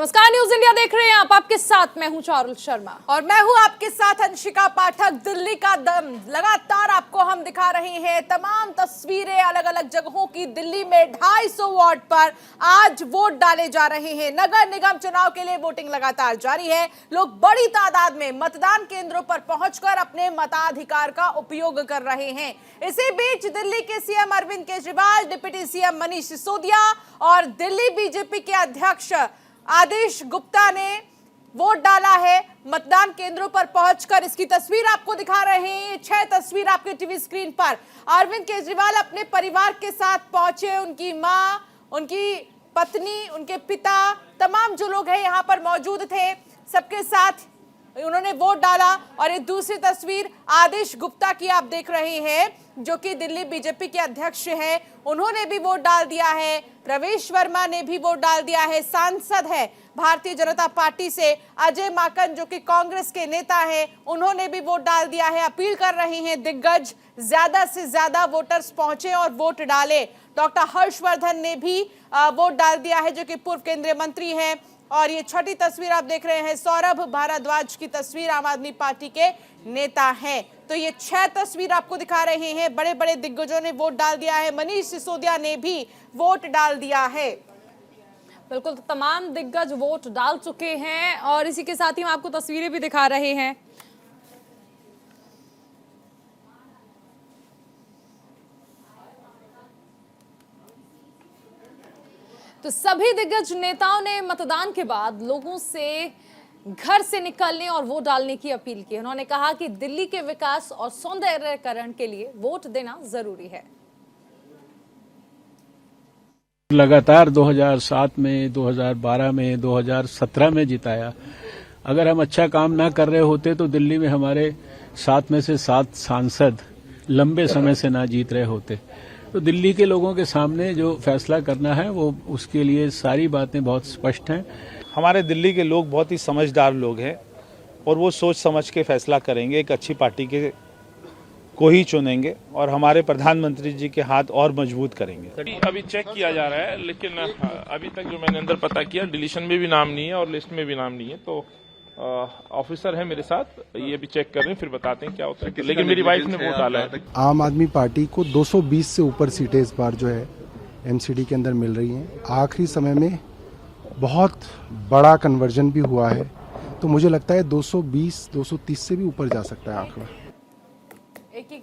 नमस्कार, news India देख रहे हैं आप। आपके साथ मैं हूं चारुल शर्मा और मैं हूं आपके साथ अंशिका पाठक। दिल्ली का दम लगातार आपको हम दिखा रहे हैं, तमाम तस्वीरें अलग अलग जगहों की। दिल्ली में 250 वार्ड पर आज वोट डाले जा रहे हैं। नगर निगम चुनाव के लिए वोटिंग लगातार जारी है। लोग बड़ी तादाद में मतदान केंद्रों पर पहुंचकर अपने मताधिकार का उपयोग कर रहे हैं। इसी बीच दिल्ली के CM Arvind Kejriwal, deputy CM Manish Sisodia और दिल्ली बीजेपी के अध्यक्ष आदेश गुप्ता ने वोट डाला है मतदान केंद्रों पर पहुंचकर। इसकी तस्वीर आपको दिखा रहे हैं, 6 तस्वीर आपके टीवी स्क्रीन पर। अरविंद केजरीवाल अपने परिवार के साथ पहुंचे। उनकी मां, उनकी पत्नी, उनके पिता, तमाम जो लोग हैं यहां पर मौजूद थे, सबके साथ उन्होंने वोट डाला। और एक दूसरी तस्वीर आदेश गुप्ता की आप देख रहे हैं, जो कि दिल्ली बीजेपी के अध्यक्ष हैं। उन्होंने भी वोट डाल दिया है। प्रवेश वर्मा ने भी वोट डाल दिया है। सांसद है भारतीय जनता पार्टी से अजय माकन, जो कि कांग्रेस के नेता हैं, उन्होंने भी वोट डाल दिया है। अपील कर रहे हैं दिग्गज, ज्यादा से ज्यादा वोटर्स पहुंचे और वोट डालें। डॉक्टर हर्षवर्धन ने भी वोट डाल दिया है, जो कि पूर्व केंद्रीय मंत्री हैं। और ये छठी तस्वीर आप देख रहे हैं, सौरभ भारद्वाज की तस्वीर, आम आदमी पार्टी के नेता हैं। तो ये 6 तस्वीर आपको दिखा रहे हैं। बड़े बड़े दिग्गजों ने वोट डाल दिया है। मनीष सिसोदिया ने भी वोट डाल दिया है। बिल्कुल, तो तमाम दिग्गज वोट डाल चुके हैं और इसी के साथ ही हम आपको तस्वीरें भी दिखा रहे हैं। तो सभी दिग्गज नेताओं ने मतदान के बाद लोगों से घर से निकलने और वोट डालने की अपील की। उन्होंने कहा कि दिल्ली के विकास और सौंदर्यीकरण के लिए वोट देना जरूरी है। लगातार 2007 में, 2012 में, 2017 में जिताया। अगर हम अच्छा काम ना कर रहे होते तो दिल्ली में हमारे 7 में से 7 सांसद लंबे समय से ना जीत रहे होते। तो दिल्ली के लोगों के सामने जो फैसला करना है, वो उसके लिए सारी बातें बहुत स्पष्ट हैं। हमारे दिल्ली के लोग बहुत ही समझदार लोग हैं और वो सोच समझ के फैसला करेंगे। एक अच्छी पार्टी के को ही चुनेंगे और हमारे प्रधानमंत्री जी के हाथ और मजबूत करेंगे। अभी चेक किया जा रहा है, लेकिन अभी तक जो मैंने अंदर पता किया, डिलीशन में भी नाम नहीं है और लिस्ट में भी नाम नहीं है। तो ऑफिसर है मेरे साथ, ये भी चेक कर रहे हैं, फिर बताते हैं क्या होता है। लेकिन मेरी वाइफ ने वोट डाला है। आम आदमी पार्टी को 220 से ऊपर सीटें इस बार जो है एमसीडी के अंदर मिल रही हैं। आखिरी समय में बहुत बड़ा कन्वर्जन भी हुआ है, तो मुझे लगता है 220, 230 से भी ऊपर जा सकता है आंकड़ा। एक ही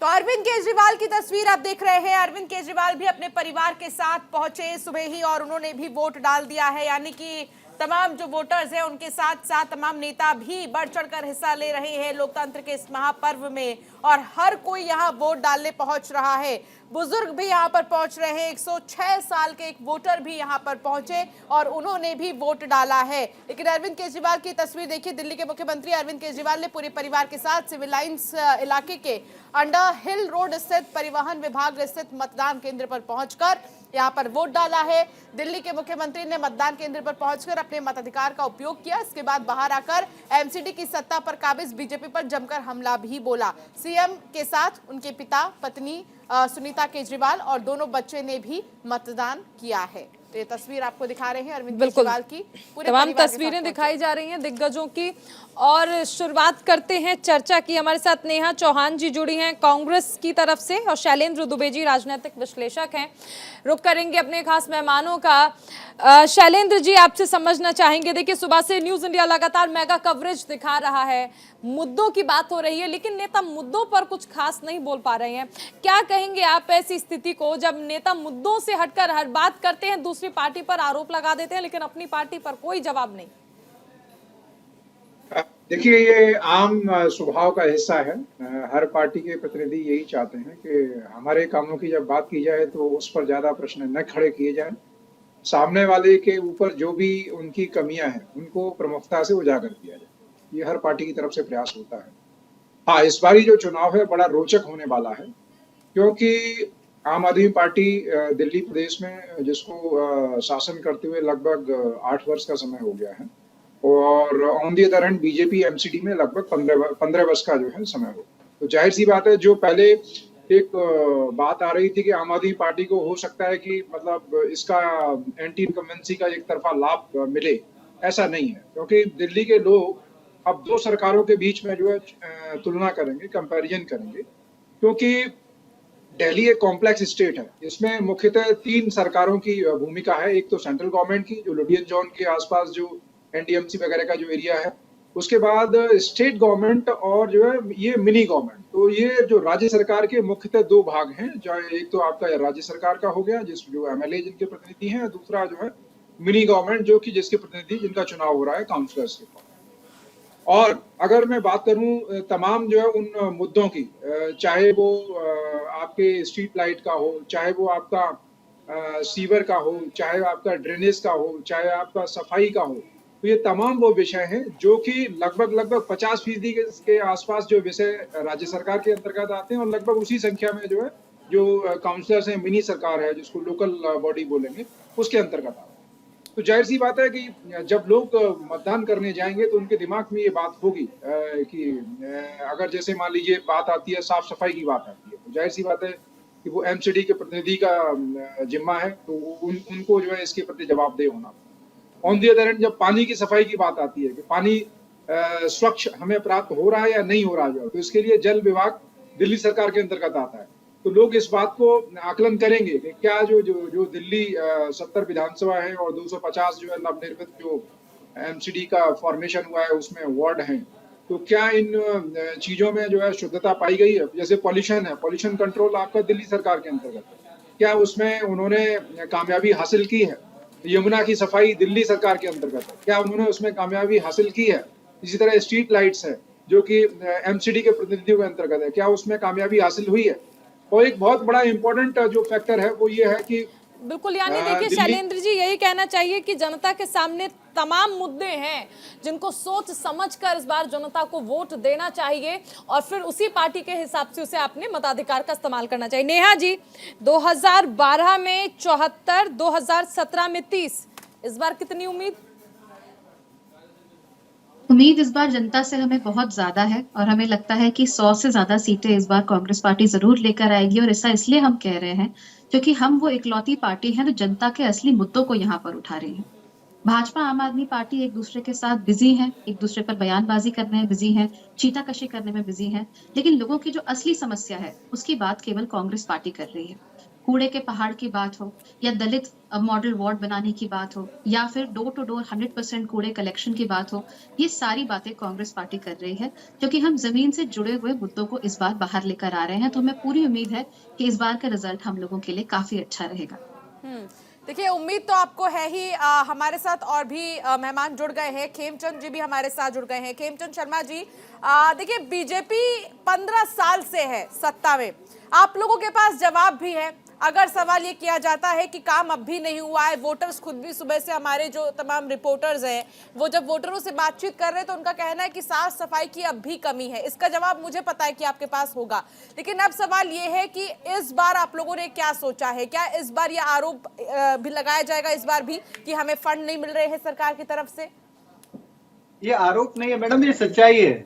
तो अरविंद केजरीवाल की तस्वीर आप देख रहे हैं। अरविंद केजरीवाल भी अपने परिवार के साथ पहुंचे सुबह ही और उन्होंने भी वोट डाल दिया है। यानी कि तमाम जो वोटर्स हैं उनके साथ साथ तमाम नेता भी बढ़ चढ़कर हिस्सा ले रहे हैं लोकतंत्र के इस महापर्व में। और हर कोई यहाँ वोट डालने पहुंच रहा है। बुजुर्ग भी यहाँ पर पहुंच रहे हैं। 106 साल के एक वोटर भी यहाँ पर पहुंचे और उन्होंने भी वोट डाला है। लेकिन अरविंद केजरीवाल की तस्वीर देखिए। दिल्ली के मुख्यमंत्री अरविंद केजरीवाल ने पूरे परिवार के साथ सिविल लाइंस इलाके के अंडर हिल रोड स्थित परिवहन विभाग स्थित मतदान केंद्र पर पहुंचकर यहाँ पर वोट डाला है। दिल्ली के मुख्यमंत्री ने मतदान केंद्र पर पहुंचकर अपने मताधिकार का उपयोग किया। इसके बाद बाहर आकर एमसीडी की सत्ता पर काबिज बीजेपी पर जमकर हमला भी बोला। सीएम के साथ उनके पिता, पत्नी सुनीता केजरीवाल और दोनों बच्चे ने भी मतदान किया है। तो ये तस्वीर आपको दिखा रहे हैं अरविंद केजरीवाल की। तमाम तस्वीरें दिखाई जा रही हैं दिग्गजों की। और शुरुआत करते हैं चर्चा की। हमारे साथ नेहा चौहान जी जुड़ी हैं कांग्रेस की तरफ से और शैलेंद्र दुबे जी राजनीतिक विश्लेषक हैं। रुक करेंगे अपने खास मेहमानों का। शैलेंद्र जी, आपसे समझना चाहेंगे, देखिए सुबह से न्यूज इंडिया लगातार मेगा कवरेज दिखा रहा है, मुद्दों की बात हो रही है, लेकिन नेता मुद्दों पर कुछ खास नहीं बोल पा रहे हैं। क्या कहेंगे आप ऐसी स्थिति को, जब नेता मुद्दों से हटकर हर बात करते हैं, दूसरी पार्टी पर आरोप लगा देते हैं, लेकिन अपनी पार्टी पर कोई जवाब नहीं? देखिए, ये आम स्वभाव का हिस्सा है। हर पार्टी के प्रतिनिधि यही चाहते हैं कि हमारे कामों की जब बात की जाए तो उस पर ज्यादा प्रश्न न खड़े किए जाएं। सामने वाले के ऊपर जो भी उनकी कमियां हैं उनको प्रमुखता से उजागर किया जाए। ये हर पार्टी की तरफ से प्रयास होता है। हाँ, इस बारी जो चुनाव है बड़ा रोचक होने वाला है, क्योंकि आम आदमी पार्टी दिल्ली प्रदेश में जिसको शासन करते हुए लगभग 8 वर्ष का समय हो गया है, और on the other hand BJP MCD में लगभग 15 वर्ष का जो है समय हो। तो जाहिर सी बात है, जो पहले एक बात आ रही थी कि आम आदमी पार्टी को हो सकता है कि मतलब इसका एंटी इनकम्बेंसी का एक तरफा लाभ मिले। ऐसा नहीं है, क्योंकि दिल्ली के लोग अब दो सरकारों के बीच में जो है तुलना करेंगे, कंपैरिजन करेंगे, क्योंकि दिल्ली एक कॉम्प्लेक्स स्टेट है। इसमें मुख्यतः 3 सरकारों की भूमिका है। एक तो सेंट्रल गवर्नमेंट की, जो लुडियन जोन के आसपास जो एनडीएमसी वगैरह का जो एरिया है, उसके बाद स्टेट गवर्नमेंट और जो है ये मिनी गवर्नमेंट। तो ये जो राज्य सरकार के मुख्यतः 2 भाग हैं, जो एक तो आपका राज्य सरकार का हो गया, जिस जो एमएलए जिनके प्रतिनिधि हैं, दूसरा जो है मिनी गवर्नमेंट, जो कि जिसके प्रतिनिधि जिनका चुनाव हो रहा है काउंसलर्स के। और अगर मैं बात करूं तमाम जो है उन मुद्दों की, चाहे वो आपके स्ट्रीट लाइट का हो, चाहे वो आपका सीवर का हो, चाहे आपका ड्रेनेज का हो, चाहे आपका सफाई का हो, तो ये तमाम वो विषय हैं जो कि लगभग 50% के आसपास जो विषय राज्य सरकार के अंतर्गत आते हैं, और लगभग उसी संख्या में जो है जो काउंसलर्स हैं, मिनी सरकार है जिसको लोकल बॉडी बोलेंगे, उसके अंतर्गत आते हैं। तो जाहिर सी बात है कि जब लोग मतदान करने जाएंगे तो उनके दिमाग में ये बात होगी कि अगर जैसे मान लीजिए बात आती है साफ सफाई की बात आती है, तो जाहिर सी बात है कि वो एमसीडी के प्रतिनिधि का जिम्मा है, तो उनको जो है इसके प्रति जवाबदेह होना। ऑन दी अदर हैंड जब पानी की सफाई की बात आती है कि पानी स्वच्छ हमें प्राप्त हो रहा है या नहीं हो रहा है, तो इसके लिए जल विभाग दिल्ली सरकार के अंतर्गत आता है। तो लोग इस बात को आकलन करेंगे कि क्या जो दिल्ली 70 विधानसभा है और 250 जो है नवनिर्मित जो एमसीडी का फॉर्मेशन हुआ है उसमें वार्ड हैं, तो क्या इन चीजों में जो है शुद्धता पाई गई है? जैसे पॉल्यूशन है, पॉल्यूशन कंट्रोल आपका दिल्ली सरकार के अंतर्गत है, क्या उसमें उन्होंने कामयाबी हासिल की है? यमुना की सफाई दिल्ली सरकार के अंतर्गत है, क्या उन्होंने उसमें कामयाबी हासिल की है? इसी तरह स्ट्रीट लाइट्स है जो कि एमसीडी के प्रतिनिधियों के अंतर्गत है, क्या उसमें कामयाबी हासिल हुई है? और एक बहुत बड़ा इंपॉर्टेंट जो फैक्टर है वो ये है कि बिल्कुल, यानी देखिए शैलेंद्र जी, यही कहना चाहिए कि जनता के सामने तमाम मुद्दे हैं जिनको सोच समझकर इस बार जनता को वोट देना चाहिए और फिर उसी पार्टी के हिसाब से उसे अपने मताधिकार का इस्तेमाल करना चाहिए। नेहा जी, 2012 में 74, 2017 में 30, इस बार कितनी उम्मीद इस बार जनता से हमें बहुत ज्यादा है और हमें लगता है कि 100 से ज्यादा सीटें इस बार कांग्रेस पार्टी जरूर लेकर आएगी। और ऐसा इसलिए हम कह रहे हैं क्योंकि हम वो इकलौती पार्टी है जो जनता के असली मुद्दों को यहाँ पर उठा रही है। भाजपा आम आदमी पार्टी एक दूसरे के साथ बिजी है, एक दूसरे पर बयानबाजी करने में बिजी है, चीताकशी करने में बिजी है, लेकिन लोगों की जो असली समस्या है उसकी बात केवल कांग्रेस पार्टी कर रही है। कूड़े के पहाड़ की बात हो या दलित मॉडल वार्ड बनाने की बात हो या फिर डोर टू डोर 100% कूड़े कलेक्शन की बात हो, ये सारी बातें कांग्रेस पार्टी कर रही है क्योंकि हम जमीन से जुड़े हुए मुद्दों को इस बार बाहर लेकर आ रहे हैं। तो हमें पूरी उम्मीद है कि इस बार का रिजल्ट हम लोगों के लिए काफी अच्छा रहेगा। देखिए, उम्मीद तो आपको है ही। हमारे साथ और भी मेहमान जुड़ गए हैं। खेमचंद जी भी हमारे साथ जुड़ गए हैं। खेमचंद शर्मा जी, देखिए बीजेपी 15 साल से है सत्ता में, आप लोगों के पास जवाब भी है। अगर सवाल ये किया जाता है कि काम अब भी नहीं हुआ है, वोटर्स खुद भी सुबह से हमारे जो तमाम रिपोर्टर्स हैं वो जब वोटरों से बातचीत कर रहे हैं तो उनका कहना है कि साफ सफाई की अब भी कमी है। इसका जवाब मुझे पता है कि आपके पास होगा, लेकिन अब सवाल ये है कि इस बार आप लोगों ने क्या सोचा है? क्या इस बार ये आरोप भी लगाया जाएगा इस बार भी कि हमें फंड नहीं मिल रहे हैं सरकार की तरफ से? ये आरोप नहीं है मैडम, ये सच्चाई है।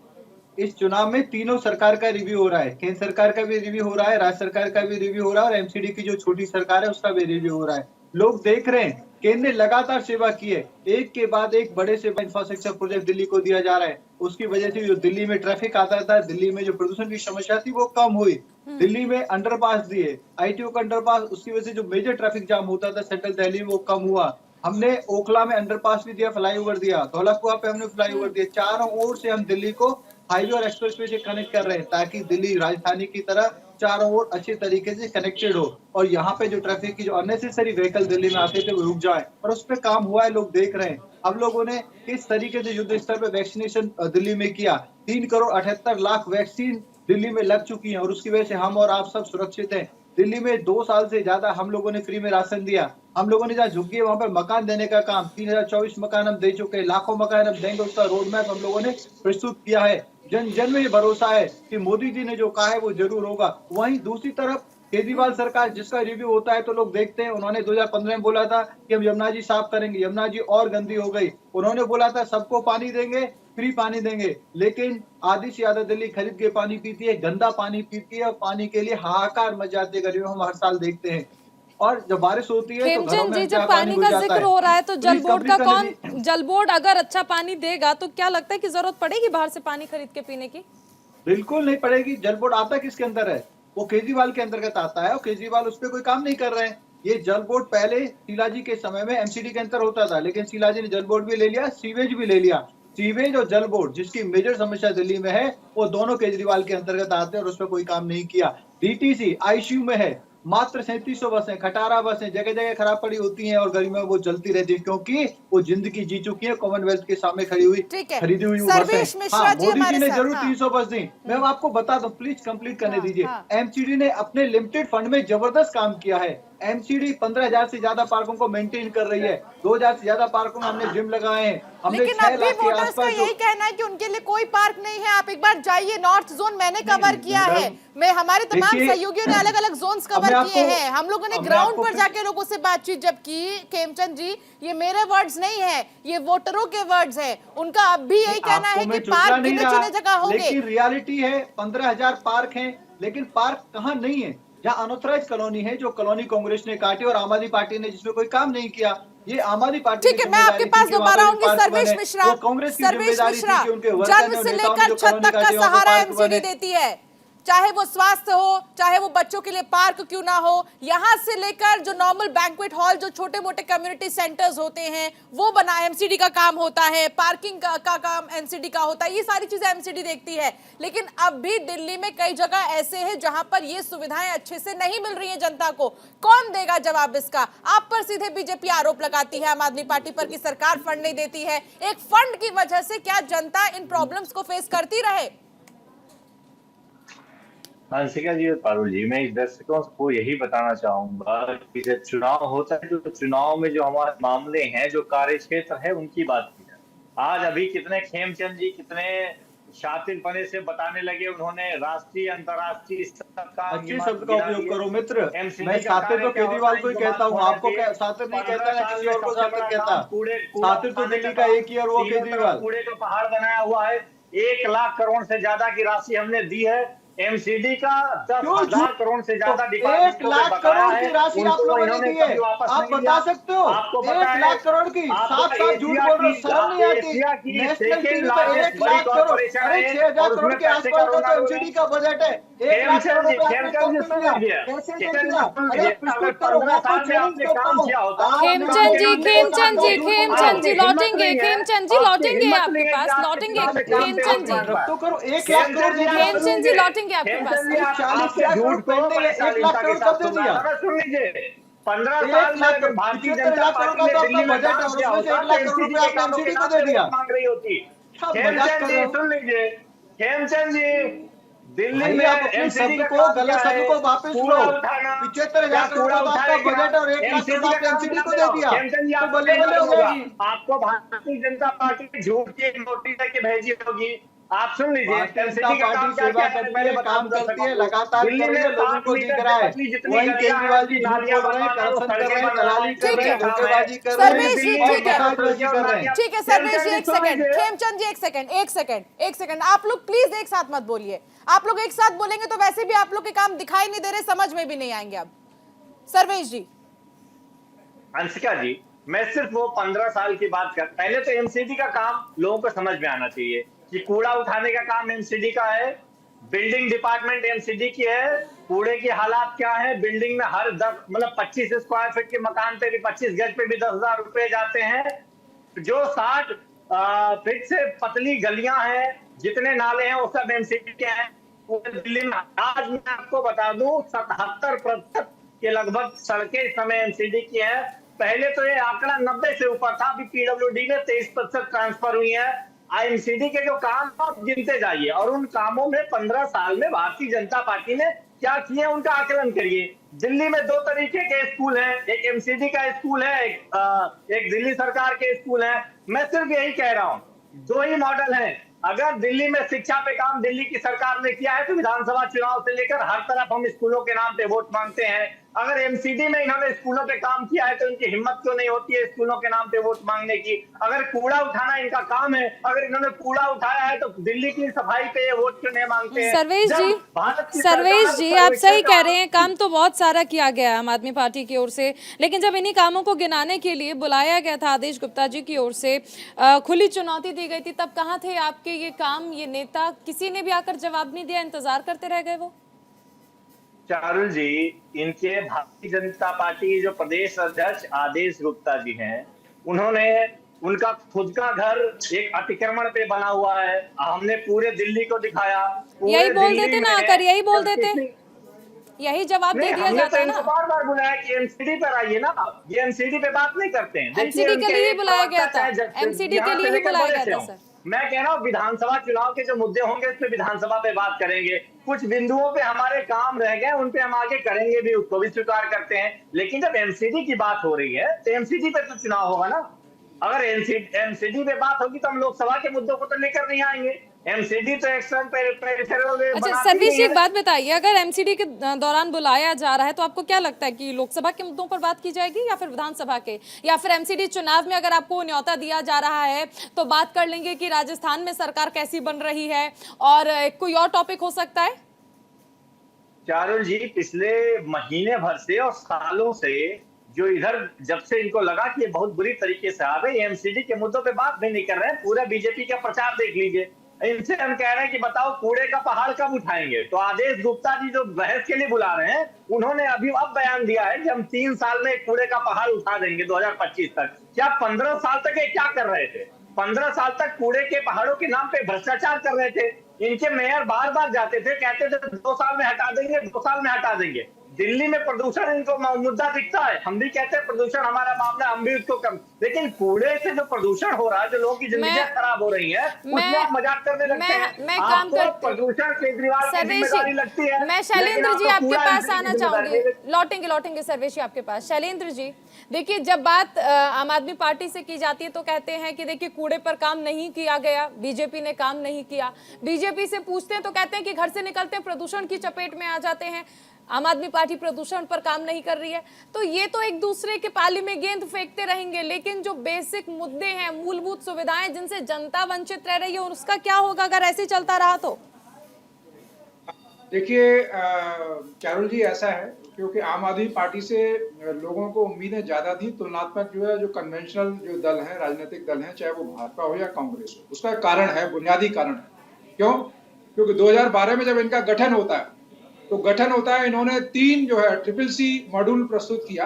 इस चुनाव में तीनों सरकार का रिव्यू हो रहा है, केंद्र सरकार का भी रिव्यू हो रहा है, राज्य सरकार का भी रिव्यू हो रहा है और एमसीडी की जो छोटी सरकार है उसका भी रिव्यू हो रहा है। लोग देख रहे हैं केंद्र ने लगातार सेवा की है, एक के बाद एक बड़े से इंफ्रास्ट्रक्चर प्रोजेक्ट दिल्ली को दिया जा रहा है। उसकी वजह से जो दिल्ली में ट्रैफिक आता था, दिल्ली में जो प्रदूषण की समस्या थी वो कम हुई। दिल्ली में अंडरपास दिए, आईटीओ का अंडरपास, उसकी वजह से जो मेजर ट्रैफिक जाम होता था सेंट्रल दिल्ली में वो कम हुआ। हमने ओखला में अंडरपास भी दिया, फ्लाईओवर दिया, धौलाकुआ पे हमने फ्लाईओवर दिया। चारों ओर से हम दिल्ली को हाईवे और एक्सप्रेसवे से कनेक्ट कर रहे हैं ताकि दिल्ली राजधानी की तरह चारों ओर अच्छे तरीके से कनेक्टेड हो और यहाँ पे जो ट्रैफिक की जो अननेसेसरी व्हीकल दिल्ली में आते थे वो रुक जाए। और उस पर काम हुआ है, लोग देख रहे हैं। हम लोगों ने किस तरीके से युद्ध स्तर पे वैक्सीनेशन दिल्ली में किया, 3 करोड़ 78 लाख वैक्सीन दिल्ली में लग चुकी है और उसकी वजह से हम और आप सब सुरक्षित हैं। दिल्ली में 2 साल से ज्यादा हम लोगों ने फ्री में राशन दिया। हम लोगों ने जहाँ झुग्गी है वहां पर मकान देने का काम, 3024 मकान हम दे चुके हैं, लाखों मकान हम देंगे, उसका रोड मैप हम लोगों ने प्रस्तुत किया है। जन जन में ये भरोसा है कि मोदी जी ने जो कहा है वो जरूर होगा। वहीं दूसरी तरफ केजरीवाल सरकार जिसका रिव्यू होता है तो लोग देखते हैं, उन्होंने 2015 में बोला था कि हम यमुना जी साफ करेंगे, यमुना जी और गंदी हो गई। उन्होंने बोला था सबको पानी देंगे, फ्री पानी देंगे, लेकिन आधी से ज्यादा दिल्ली खरीद के पानी पीती है, गंदा पानी पीती है और पानी के लिए हाहाकार मच जाते हैं गरीबों, हम हर साल देखते हैं। और जब बारिश होती है तो घरों खेमचंद में जी, अच्छा जब पानी पानी घुस का जाता जिक्र है। हो रहा है तो जल प्लीज बोर्ड का कंप्लीट करने कौन, जल बोर्ड अगर अच्छा पानी देगा तो क्या लगता है कि जरूरत पड़ेगी बाहर से पानी खरीद के पीने की? बिल्कुल नहीं पड़ेगी। जल बोर्ड आता किसके अंदर है? वो केजरीवाल के अंतर्गत आता है और केजरीवाल उस पर कोई काम नहीं कर रहे हैं। ये जल बोर्ड पहले शीला जी के समय में एमसीडी के अंदर होता था, लेकिन शीला जी ने जल बोर्ड भी ले लिया, सीवेज भी ले लिया। सीवेज और जल बोर्ड जिसकी मेजर समस्या दिल्ली में है, वो दोनों केजरीवाल के अंतर्गत आते हैं और उस पर कोई काम नहीं किया। डीटीसी आईसीयू में है, मात्र 3700 बसें, खटारा बसें जगह जगह खराब पड़ी होती हैं और गर्मी में वो चलती रहती है, क्योंकि वो जिंदगी जी चुकी है कॉमनवेल्थ के सामने ठीक है। खरीदी हुई सर्वेश बसें। मिश्रा हाँ, जी मोदी जी हमारे ने साथ, जरूर हाँ। 300 बस दी। मैं आपको बता दूं, प्लीज कंप्लीट करने हाँ, दीजिए। हाँ। एमसीडी ने अपने लिमिटेड फंड में जबरदस्त काम किया है। एमसीडी 15,000 से ज्यादा पार्कों को मेंटेन कर रही है। 2,000 से ज्यादा पार्कों में हमने जिम लगाए हैं। हमने लेकिन 6 अब भी लाख के वोटर्स का आसपास यही कहना है कि उनके लिए कोई पार्क नहीं है। आप एक बार जाइए, नॉर्थ जोन मैंने कवर किया है, मैं हमारे तमाम देखिए, सहयोगियों ने अलग अलग जोन्स अब कवर मैं किए आपको- हैं। हम लोगों ने अब मैं ग्राउंड आपको पर फिर- जाके लोगों से बातचीत जब की, खेमचंद जी, ये मेरे वर्ड्स नहीं है, ये वोटरों के वर्ड्स है। उनका अब भी यही कहना आपको है मैं कि चुटला पार्क नहीं गिने रहा, चुने जगह होंगे। लेकिन रियलिटी है 15,000 पार्क हैं, लेकिन पार्क कहाँ नहीं है? जहाँ अनऑथराइज कॉलोनी है, जो कॉलोनी कांग्रेस ने काटी और आम आदमी पार्टी ने जिसमें कोई काम नहीं किया। ये आम आदमी पार्टी ठीक है, मैं आपके पास दोबारा आऊंगी। सर्वेश मिश्रा, कांग्रेस की सर्वेश जिम्मेदारी थी मिश्रा, कि उनके वर्कर्स जन्म और से नेताओं ने लेकर जो छत कॉलोनी तक का काटी, वहाँ पे सहारा पार्क एमसीडी बने। देती है, चाहे वो स्वास्थ्य हो, चाहे वो बच्चों के लिए पार्क क्यों ना हो, यहां से लेकर जो नॉर्मल बैंक्वेट हॉल, जो छोटे मोटे कम्युनिटी सेंटर्स होते हैं, वो बना एमसीडी का काम होता है, पार्किंग का काम एमसीडी का होता है, ये सारी चीजें एमसीडी देखती है। लेकिन अब भी दिल्ली में कई जगह ऐसे हैं जहां पर ये सुविधाएं अच्छे से नहीं मिल रही हैं जनता को। कौन देगा जवाब इसका? आप पर सीधे बीजेपी आरोप लगाती है आम आदमी पार्टी पर कि सरकार फंड नहीं देती है। एक फंड की वजह से क्या जनता इन प्रॉब्लम्स को फेस करती रहे? हंसिका जी और पारुल जी, मैं इस दर्शकों को यही बताना चाहूंगा कि जब चुनाव होता है तो चुनाव में जो हमारे मामले हैं, जो कार्य क्षेत्र है, उनकी बात की जाए। आज अभी कितने खेमचंद जी कितने शातिरपने से बताने लगे, उन्होंने राष्ट्रीय अंतर्राष्ट्रीय अच्छे शब्द का उपयोग करो मित्र। मैं सातिर तो केजरीवाल को ही कहता हूँ, आपको सातिर नहीं कहता ना, किसी और को सातिर कहता। सातिर तो दिल्ली का एक ही और वो केजरीवाल। कूड़े का पहाड़ बनाया हुआ है। 1 लाख करोड़ से ज्यादा की राशि हमने दी है। एमसीडी का 10,000 करोड़ से ज्यादा 1 लाख करोड़ की राशि आप लोगों ने दी है, आप बता सकते हो? 1 लाख करोड़ की, साथ साथ झूठ बोल रहे हो, शर्म नहीं आती? नेशनल टीवी पर 1 लाख करोड़, अरे 6,000 करोड़ के आसपास का तो एमसीडी का बजट है। 1 लाख करोड़ रुपए कैसे दे दिया? अरे प्रस्तुत करो, वो कुछ चैलेंज करता हूं। खेमचंद जी लौटेंगे, खेमचंद जी लौटेंगे आपके पास, लौटेंगे खेमचंद जी। तो करो 1 लाख करोड़ खेमचंद जी लौटेंगे आपके पास। 40 लाख करोड़ पहले 1 लाख करोड़ कब दे दिया? सुन लीजिए, 15 1 साल लाख में भारतीय 75 जनता लाख करोड़ पार्टी का ने तो दिल्ली आपका में बजट है, काम किया उसमें से होता 1 लाख करोड़ रुपए आपने एमसीडी को दे दिया। मांग रही होती। क्या मजाक कर रहे हो? सुन लीजिए, खेमचंद जी दिल्ली भाई में आप अपने शब्द को, गलत शब्द को वापस लो। 75,000 करोड़ का आपका बजट है और 1 लाख करोड़ आपने एमसीडी को दे दिया, तो बल्ले बल्ले हो जाएगी। आपको भारतीय जनता पार्टी की झूठ की नोटिस की भेजी होगी। आप सुन लीजिए, भारतीय जनता पार्टी सेवा करती है, काम करती है, लगातार कर रही है, लोगों को दिख रहा है। वही केजरीवाल जी झूठ बोल रहे हैं, करप्शन कर रहे हैं, दलाली कर रहे हैं, धोखेबाजी कर रहे सर्वेश जी, हैं और ठीक है। धोखेबाजी कर रहे हैं। ठीक है सर्वेश जी, 1 सेकंड, खेमचंद जी 1 सेकंड, आप लोग प्लीज एक साथ मत बोलिए। आप लोग एक साथ बोलेंगे तो वैसे भी आप लोग के काम दिखाई नहीं दे रहे, समझ में भी नहीं आएंगे। अब सर्वेश जी। हंसिका जी, मैं सिर्फ वो 15 साल की बात कर, पहले तो एमसीडी का काम लोगों को समझ में आना चाहिए कि कूड़ा उठाने का काम एमसीडी का है, बिल्डिंग डिपार्टमेंट एमसीडी की है। कूड़े की हालात क्या है? बिल्डिंग में हर 10 मतलब 25 स्क्वायर फीट के मकान पे भी, 25 गज पे भी 10,000 रुपए जाते हैं। जो 60 फीट से पतली गलियां हैं, जितने नाले हैं, वो सब एमसीडी के हैं पूरे दिल्ली में। आज मैं आपको बता दूं 77% के लगभग सड़कें इस समय एमसीडी की हैं। पहले तो ये आंकड़ा 90 से ऊपर था, अभी पीडब्ल्यूडी में 23% ट्रांसफर हुई है। एमसीडी के जो काम आप गिनते जाइए और उन कामों में 15 साल में भारतीय जनता पार्टी ने क्या किए उनका आकलन करिए। दिल्ली में 2 तरीके के स्कूल हैं, एक एमसीडी का स्कूल है, एक दिल्ली सरकार के स्कूल है। मैं सिर्फ यही कह रहा हूँ, 2 ही मॉडल हैं। अगर दिल्ली में शिक्षा पे काम दिल्ली की सरकार ने किया है तो विधानसभा चुनाव से लेकर हर तरफ हम स्कूलों के नाम पे वोट मांगते हैं। अगर एमसीडी में इन्होंने स्कूलों पे काम किया है तो इनकी हिम्मत क्यों नहीं होती है स्कूलों के नाम पे वोट मांगने की? अगर कूड़ा उठाना इनका काम है, अगर इन्होंने कूड़ा उठाया है तो दिल्ली की सफाई पे ये वोट क्यों नहीं मांगते हैं? सर्वेश जी, भारत की सर्वेश सरकार जी, आप सही सर्वेक्षण कह रहे हैं, काम तो बहुत सारा किया गया है आम आदमी पार्टी की ओर से, लेकिन जब इन्हीं कामों को गिनाने के लिए बुलाया गया था आदेश गुप्ता जी की ओर से, खुली चुनौती दी गई थी, तब कहाँ थे आपके ये काम, ये नेता? किसी ने भी आकर जवाब नहीं दिया, इंतजार करते रह गए वो? चारुल जी, इनके भारतीय जनता पार्टी के जो प्रदेश अध्यक्ष आदेश गुप्ता जी हैं, उन्होंने उनका खुद का घर एक अतिक्रमण पे बना हुआ है, हमने पूरे दिल्ली को दिखाया। यही बोल देते ना आकर, यही बोल देते, यही जवाब दे दिया जाता है ना। बार बार बुलाया कि एमसीडी पर आइए ना, ये एमसीडी पे बात नहीं करते हैं। एमसीडी के लिए ही बुलाया गया था, एमसीडी के लिए ही बुलाया गया था सर। मैं कह रहा हूँ विधानसभा चुनाव के जो मुद्दे होंगे उस पर विधानसभा पे बात करेंगे, कुछ बिंदुओं पे हमारे काम रह गए उन पे हम आगे करेंगे भी, उसको भी स्वीकार करते हैं। लेकिन जब एमसीडी की बात हो रही है तो एमसीडी पे तो चुनाव होगा ना। अगर एमसीडी पे बात होगी तो हम लोकसभा के मुद्दों को तो लेकर नहीं आएंगे। एमसीडी तो अच्छा सर्वेश जी, एक बात बताइए, अगर एमसीडी के दौरान बुलाया जा रहा है तो आपको क्या लगता है कि लोकसभा के मुद्दों पर बात की जाएगी या फिर विधानसभा के, या फिर एमसीडी चुनाव में अगर आपको न्योता दिया जा रहा है तो बात कर लेंगे कि राजस्थान में सरकार कैसी बन रही है, और कोई और टॉपिक हो सकता है? चारुल जी, पिछले महीने भर से और सालों से जो इधर जब से इनको लगा कि ये बहुत बुरी तरीके से आ गए, एमसीडी के मुद्दों पे बात भी नहीं कर रहे हैं। पूरा बीजेपी का प्रचार देख लीजिए, इनसे हम कह रहे हैं कि बताओ कूड़े का पहाड़ कब उठाएंगे, तो आदेश गुप्ता जी जो बहस के लिए बुला रहे हैं उन्होंने अभी अब बयान दिया है कि हम 3 साल में कूड़े का पहाड़ उठा देंगे 2025 तक। क्या 15 साल तक ये क्या कर रहे थे? 15 साल तक कूड़े के पहाड़ों के नाम पे भ्रष्टाचार कर रहे थे। इनके मेयर बार बार जाते थे, कहते थे 2 साल में हटा देंगे, 2 साल में हटा देंगे। दिल्ली में प्रदूषण इनको मुद्दा दिखता है, हम भी कहते हैं प्रदूषण हमारा मामला, हम भी उसको कम, लेकिन कूड़े से जो प्रदूषण हो रहा है, जो लोगों की जिंदगी खराब हो रही है, उसमें आप मजाक करने लगते हैं। आपको प्रदूषण केजरीवाल की जिम्मेदारी लगती है। मैं शैलेंद्र जी आपके पास आना चाहूंगी, लौटेंगे सर्वेश जी आपके पास। शैलेंद्र जी, देखिए जब बात आम आदमी पार्टी से की जाती है तो कहते हैं कि देखिए कूड़े पर काम नहीं किया गया, बीजेपी ने काम नहीं किया। बीजेपी से पूछते हैं तो कहते हैं कि घर से निकलते प्रदूषण की चपेट में आ जाते हैं, आम आदमी पार्टी प्रदूषण पर काम नहीं कर रही है। तो ये तो एक दूसरे के पाली में गेंद फेंकते रहेंगे, लेकिन जो बेसिक मुद्दे हैं, मूलभूत सुविधाएं जिनसे जनता वंचित रह रही है, उसका क्या होगा अगर ऐसे चलता रहा तो? देखिए चारुल जी, ऐसा है क्योंकि आम आदमी पार्टी से लोगों को उम्मीदें ज्यादा थी, तुलनात्मक जो है जो कन्वेंशनल जो दल है, राजनीतिक दल है, चाहे वो भाजपा हो या कांग्रेस हो। उसका कारण है, बुनियादी कारण है। क्यों? क्योंकि 2012 में जब इनका गठन होता है इन्होंने 3 जो है CCC मॉड्यूल प्रस्तुत किया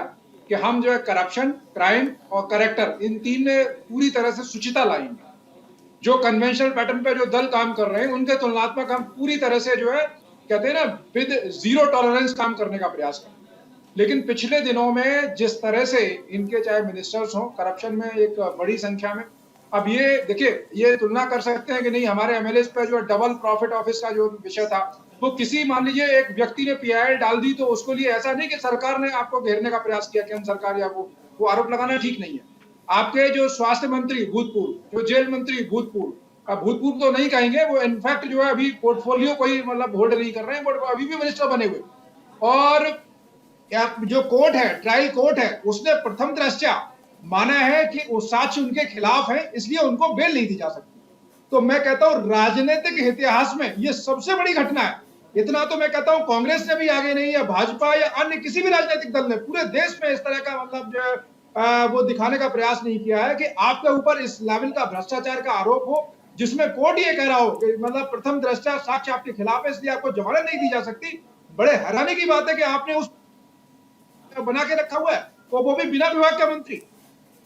कि हम जो है करप्शन, क्राइम और करेक्टर, इन 3 में पूरी तरह से शुचिता लाएंगे। जो कन्वेंशनल पैटर्न पे जो दल काम कर रहे हैं उनके तुलनात्मक हम पूरी तरह से जो है कहते हैं ना विद 0 टॉलरेंस काम करने का प्रयास करें। लेकिन पिछले दिनों में जिस तरह से इनके चाहे मिनिस्टर्स हों, करप्शन में एक बड़ी संख्या में, अब ये देखिए, ये तुलना कर सकते हैं कि नहीं हमारे MLAs पे जो डबल प्रॉफिट ऑफिस का जो विषय था, वो किसी मान लीजिए एक व्यक्ति ने PIL डाल दी तो उसको लिए ऐसा नहीं कि सरकार ने आपको घेरने का प्रयास किया, केंद्र सरकार, या वो आरोप लगाना ठीक नहीं है। आपके जो स्वास्थ्य मंत्री भूतपूर्व, जो जेल मंत्री भूतपूर्व तो नहीं कहेंगे, वो इनफैक्ट जो है अभी पोर्टफोलियो कोई मतलब होल्ड नहीं कर रहे हैं, बट वो अभी भी मिनिस्टर बने हुए। और जो कोर्ट है, ट्रायल कोर्ट है, उसने प्रथम दृष्टया माना है कि वो साक्ष्य उनके खिलाफ है, इसलिए उनको बेल नहीं दी जा सकती। तो मैं कहता हूं राजनीतिक इतिहास में ये सबसे बड़ी घटना है। इतना तो मैं कहता हूं कांग्रेस ने भी आगे नहीं है, भाजपा या अन्य किसी भी राजनीतिक दल ने पूरे देश में इस तरह का मतलब जो वो दिखाने का प्रयास नहीं किया है कि आपके ऊपर इस लेवल का भ्रष्टाचार का आरोप हो, जिसमें कोर्ट ये कह रहा हो कि मतलब प्रथम दृष्टया साक्ष्य आपके खिलाफ है, इसलिए आपको जमानत नहीं दी जा सकती। बड़े हैरानी की बात है कि आपने उस बना के रखा हुआ है, तो वो भी बिना विभाग के मंत्री।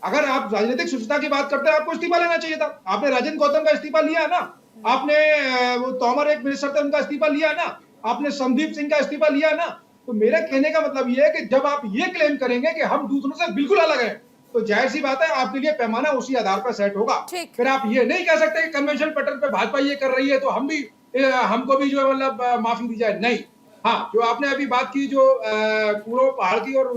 अगर आप राजनीतिक शुचिता की बात करते हैं, आपको इस्तीफा लेना चाहिए था। आपने राजेंद्र गौतम का इस्तीफा लिया है ना, आपने वो तोमर एक मिनिस्टर थे उनका इस्तीफा लिया है ना, आपने संदीप सिंह का इस्तीफा लिया है ना। तो मेरे कहने का मतलब ये है कि जब आप ये क्लेम करेंगे कि हम दूसरों से बिल्कुल अलग हैं, तो जाहिर सी बात है आपके लिए पैमाना उसी आधार पर सेट होगा। फिर आप ये नहीं कह सकते कि कन्वेंशन पैटर्न पे भाजपा ये कर रही है तो हमको भी जो है मतलब माफी दी जाए, नहीं। हाँ, जो आपने अभी बात की जो कूड़ो पहाड़ की और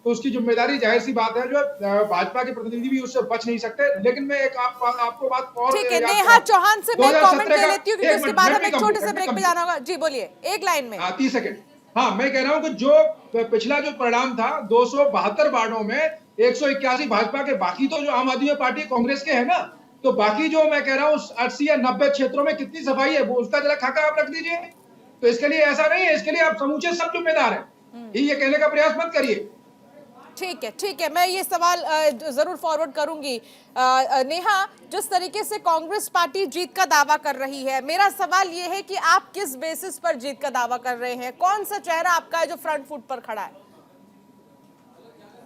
उसकी जिम्मेदारी जाहिर सी बात है, जो भाजपा के प्रतिनिधि भी उससे बच नहीं सकते। लेकिन मैं एक आपको बात और, ठीक है, नेहा चौहान से मैं कमेंट ले लेती हूं क्योंकि उसके बाद हमें एक छोटे से ब्रेक पे जाना होगा। जी बोलिए, एक लाइन में। 30 सेकंड। हाँ, मैं कह रहा हूं कि जो पिछला जो परिणाम था 272 वार्डों में 181 भाजपा के, बाकी तो जो आम आदमी पार्टी कांग्रेस के है ना, तो बाकी जो मैं कह रहा हूँ 80 या 90 क्षेत्रों में कितनी सफाई है वो उसका जरा खाका आप रख दीजिए। तो इसके लिए ऐसा नहीं है, इसके लिए आप समूचे सब जिम्मेदार हैं, ये कहने का प्रयास मत करिए। ठीक है, मैं ये सवाल जरूर फॉरवर्ड करूंगी। नेहा, जिस तरीके से कांग्रेस पार्टी जीत का दावा कर रही है, मेरा सवाल ये है कि आप किस बेसिस पर जीत का दावा कर रहे हैं? कौन सा चेहरा आपका है जो फ्रंट फुट पर खड़ा है?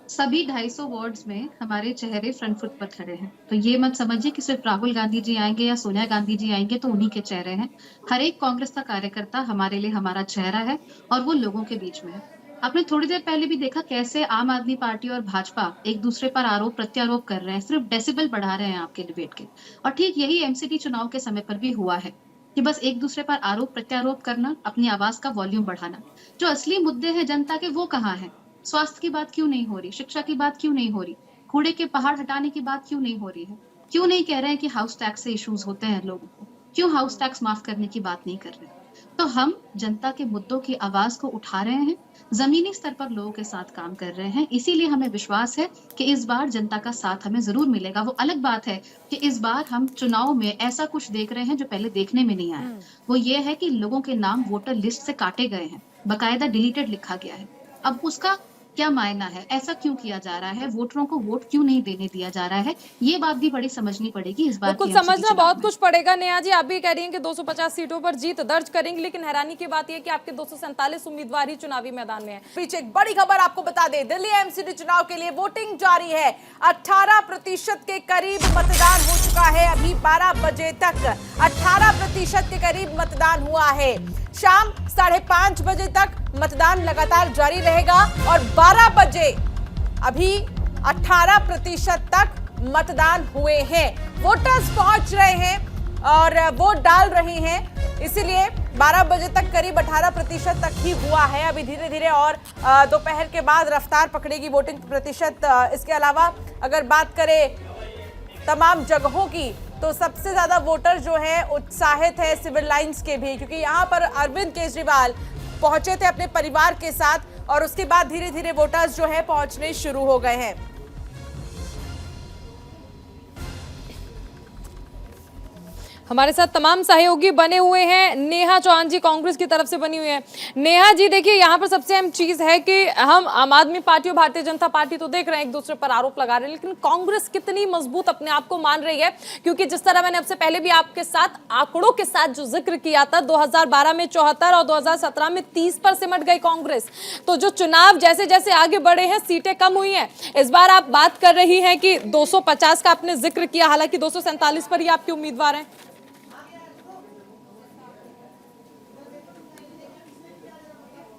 सभी 250 वार्ड्स में हमारे चेहरे फ्रंट फुट पर खड़े हैं। तो ये मत समझिए कि सिर्फ राहुल गांधी जी आएंगे या सोनिया गांधी जी आएंगे तो उन्हीं के चेहरे हैं। हर एक कांग्रेस का कार्यकर्ता हमारे लिए हमारा चेहरा है और वो लोगों के बीच में है। आपने थोड़ी देर पहले भी देखा कैसे आम आदमी पार्टी और भाजपा एक दूसरे पर आरोप प्रत्यारोप कर रहे हैं, सिर्फ डेसिबल बढ़ा रहे हैं आपके डिबेट के। और ठीक यही एमसीडी चुनाव के समय पर भी हुआ है कि बस एक दूसरे पर आरोप प्रत्यारोप करना, अपनी आवाज का वॉल्यूम बढ़ाना। जो असली मुद्दे हैं जनता के वो कहाँ हैं? स्वास्थ्य की बात क्यों नहीं हो रही? शिक्षा की बात क्यों नहीं हो रही? कूड़े के पहाड़ हटाने की बात क्यों नहीं हो रही है? क्यों नहीं कह रहे हैं कि हाउस टैक्स से इश्यूज होते हैं लोगों को? क्यों हाउस टैक्स माफ करने की बात नहीं कर रहे? तो हम जनता के मुद्दों की आवाज को उठा रहे हैं, जमीनी स्तर पर लोगों के साथ काम कर रहे हैं। इसीलिए हमें विश्वास है कि इस बार जनता का साथ हमें जरूर मिलेगा। वो अलग बात है कि इस बार हम चुनाव में ऐसा कुछ देख रहे हैं जो पहले देखने में नहीं आया। वो ये है कि लोगों के नाम वोटर लिस्ट से काटे गए हैं, बकायदा डिलीटेड लिखा गया है। अब उसका क्या मायना है? ऐसा क्यों किया जा रहा है? वोटरों को वोट क्यों नहीं देने दिया जा रहा है? ये बात भी बड़ी समझनी पड़ेगी इस बार। कुछ समझना बहुत कुछ पड़ेगा। नेहा जी, आप भी कह रही हैं कि 250 सीटों पर जीत दर्ज करेंगे, लेकिन हैरानी की बात यह है कि आपके 247 उम्मीदवार ही चुनावी मैदान में हैं। पीछे एक बड़ी खबर आपको बता दें, दिल्ली एमसीडी चुनाव के लिए वोटिंग जारी है। 18% के करीब मतदान हो चुका है। अभी 12 बजे तक 18% के करीब मतदान हुआ है। शाम 5:30 बजे तक मतदान लगातार जारी रहेगा और 12 बजे अभी 18% तक मतदान हुए हैं। वोटर्स पहुंच रहे हैं और वोट डाल रहे हैं, इसीलिए 12 बजे तक करीब 18% तक ही हुआ है। अभी धीरे धीरे और दोपहर के बाद रफ्तार पकड़ेगी वोटिंग प्रतिशत। इसके अलावा अगर बात करें तमाम जगहों की, तो सबसे ज्यादा वोटर जो है उत्साहित है सिविल लाइंस के भी, क्योंकि यहाँ पर अरविंद केजरीवाल पहुंचे थे अपने परिवार के साथ और उसके बाद धीरे धीरे वोटर्स जो है पहुंचने शुरू हो गए हैं। हमारे साथ तमाम सहयोगी बने हुए हैं। नेहा चौहान जी कांग्रेस की तरफ से बनी हुई है। नेहा जी, देखिए यहाँ पर सबसे अहम चीज है कि हम आम आदमी पार्टी और भारतीय जनता पार्टी तो देख रहे हैं एक दूसरे पर आरोप लगा रहे हैं, लेकिन कांग्रेस कितनी मजबूत अपने आप को मान रही है? क्योंकि जिस तरह मैंने आपसे पहले भी आपके साथ आंकड़ों के साथ जो जिक्र किया था, 2012 में 74 और 2017 में 30 पर सिमट गई कांग्रेस। तो जो चुनाव जैसे जैसे आगे बढ़े हैं, सीटें कम हुई हैं। इस बार आप बात कर रही हैं कि 250 का आपने जिक्र किया, हालांकि 247 पर ही आपके उम्मीदवार हैं।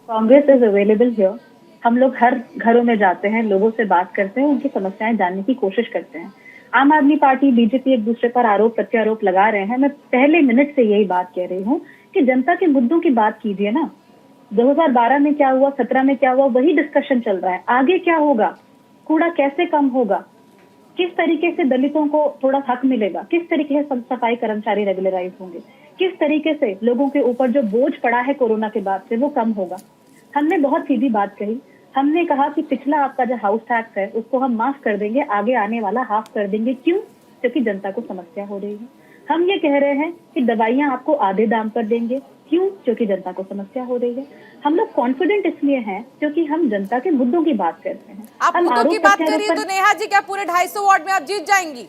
Congress is available here. हम लोग हर घरों में जाते हैं, लोगों से बात करते हैं, उनकी समस्याएं जानने की कोशिश करते हैं। आम आदमी पार्टी, बीजेपी एक दूसरे पर आरोप प्रत्यारोप लगा रहे हैं। मैं पहले मिनट से यही बात कह रही हूँ कि जनता के मुद्दों की बात कीजिए ना। 2012 में क्या हुआ, 17 में क्या हुआ, वही डिस्कशन चल रहा है। आगे क्या होगा? कूड़ा कैसे कम होगा? किस तरीके से दलितों को थोड़ा हक मिलेगा? किस तरीके से सफाई कर्मचारी रेगुलराइज होंगे? किस तरीके से लोगों के ऊपर जो बोझ पड़ा है कोरोना के बाद से वो कम होगा? हमने बहुत सीधी बात कही। हमने कहा कि पिछला आपका जो हाउस टैक्स है उसको हम माफ कर देंगे, आगे आने वाला हाफ कर देंगे। क्यों? क्योंकि जनता को समस्या हो रही है। हम ये कह रहे हैं कि दवाइयां आपको आधे दाम पर देंगे। क्यों? क्योंकि जनता को समस्या हो रही है। हम लोग कॉन्फिडेंट इसलिए हैं क्योंकि हम जनता के मुद्दों की बात करते हैं। आप मुद्दों की बात कर रही है तो नेहा जी, क्या पूरे 250 वार्ड में आप जीत जाएंगी?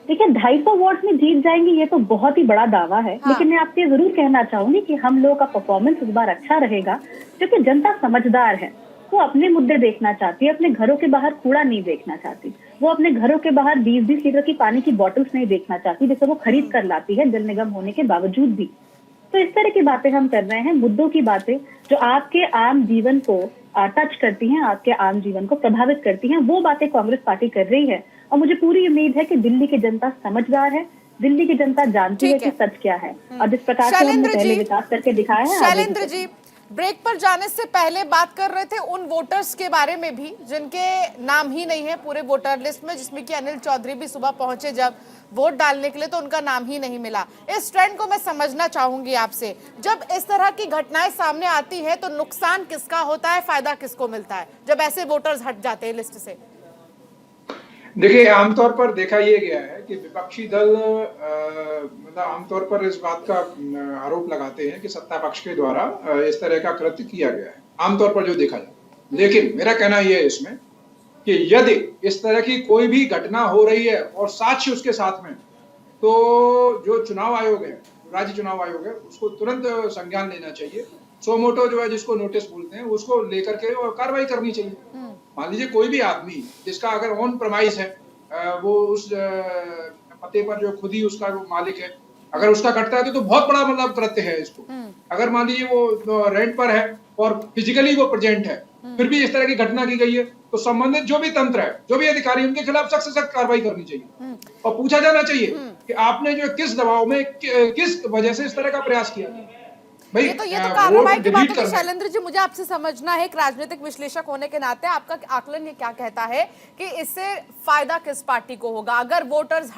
देखिए, 250 वार्ड में जीत जाएंगी ये तो बहुत ही बड़ा दावा है। हाँ। लेकिन मैं आपसे जरूर कहना चाहूंगी कि हम लोगों का परफॉर्मेंस इस बार अच्छा रहेगा, क्योंकि जनता समझदार है। वो अपने मुद्दे देखना चाहती है, अपने घरों के बाहर कूड़ा नहीं देखना चाहती। वो अपने घरों के बाहर 20-20 लीटर की पानी की बॉटल्स नहीं देखना चाहती, जिसे वो खरीद कर लाती है जल निगम होने के बावजूद भी। तो इस तरह की बातें हम कर रहे हैं, मुद्दों की बातें जो आपके आम जीवन को टच करती हैं, आपके आम जीवन को प्रभावित करती हैं, वो बातें कांग्रेस पार्टी कर रही है। और मुझे पूरी उम्मीद है कि दिल्ली की जनता समझदार है, दिल्ली की जनता जानती है कि सच क्या है और जिस प्रकार से हमने पहले विकास करके दिखाया है। शैलेंद्र जी, ब्रेक पर जाने से पहले बात कर रहे थे उन वोटर्स के बारे में भी जिनके नाम ही नहीं है पूरे वोटर लिस्ट में, जिसमें कि अनिल चौधरी भी सुबह पहुंचे जब वोट डालने के लिए तो उनका नाम ही नहीं मिला। इस ट्रेंड को मैं समझना चाहूंगी आपसे, जब इस तरह की घटनाएं सामने आती है तो नुकसान किसका होता है, फायदा किसको मिलता है जब ऐसे वोटर्स हट जाते हैं लिस्ट से? देखिए, आमतौर पर देखा यह गया है कि विपक्षी दल मतलब आमतौर पर इस बात का आरोप लगाते हैं कि सत्ता पक्ष के द्वारा इस तरह का कृत्य किया गया है, आमतौर पर जो देखा जाए। लेकिन मेरा कहना यह है इसमें कि यदि इस तरह की कोई भी घटना हो रही है और साक्ष्य उसके साथ में, तो जो चुनाव आयोग है, राज्य चुनाव आयोग है, उसको तुरंत संज्ञान लेना चाहिए। सोमोटो जो है, जिसको नोटिस बोलते हैं, उसको लेकर के कार्रवाई करनी चाहिए। मान लीजिए कोई भी आदमी जिसका अगर ऑन प्रमाइस है, वो उस पते पर जो खुद ही उसका मालिक है, अगर उसका कटता है तो बहुत बड़ा मतलब कृत्य है इसको। अगर मान लीजिए वो रेंट पर है और फिजिकली वो प्रेजेंट है, फिर भी इस तरह की घटना की गई है, तो संबंधित जो भी तंत्र है, जो भी अधिकारी, उनके खिलाफ सख्त से सख्त कार्रवाई करनी चाहिए और पूछा जाना चाहिए कि आपने जो किस दबाव में, किस वजह से इस तरह का प्रयास किया। ये तो कार्रवाई की बात है। शैलेंद्र जी, मुझे आपसे समझना है, एक राजनीतिक विश्लेषक होने के नाते आपका आकलन ये क्या कहता है कि इससे फायदा किस पार्टी को होगा अगर वोटर्स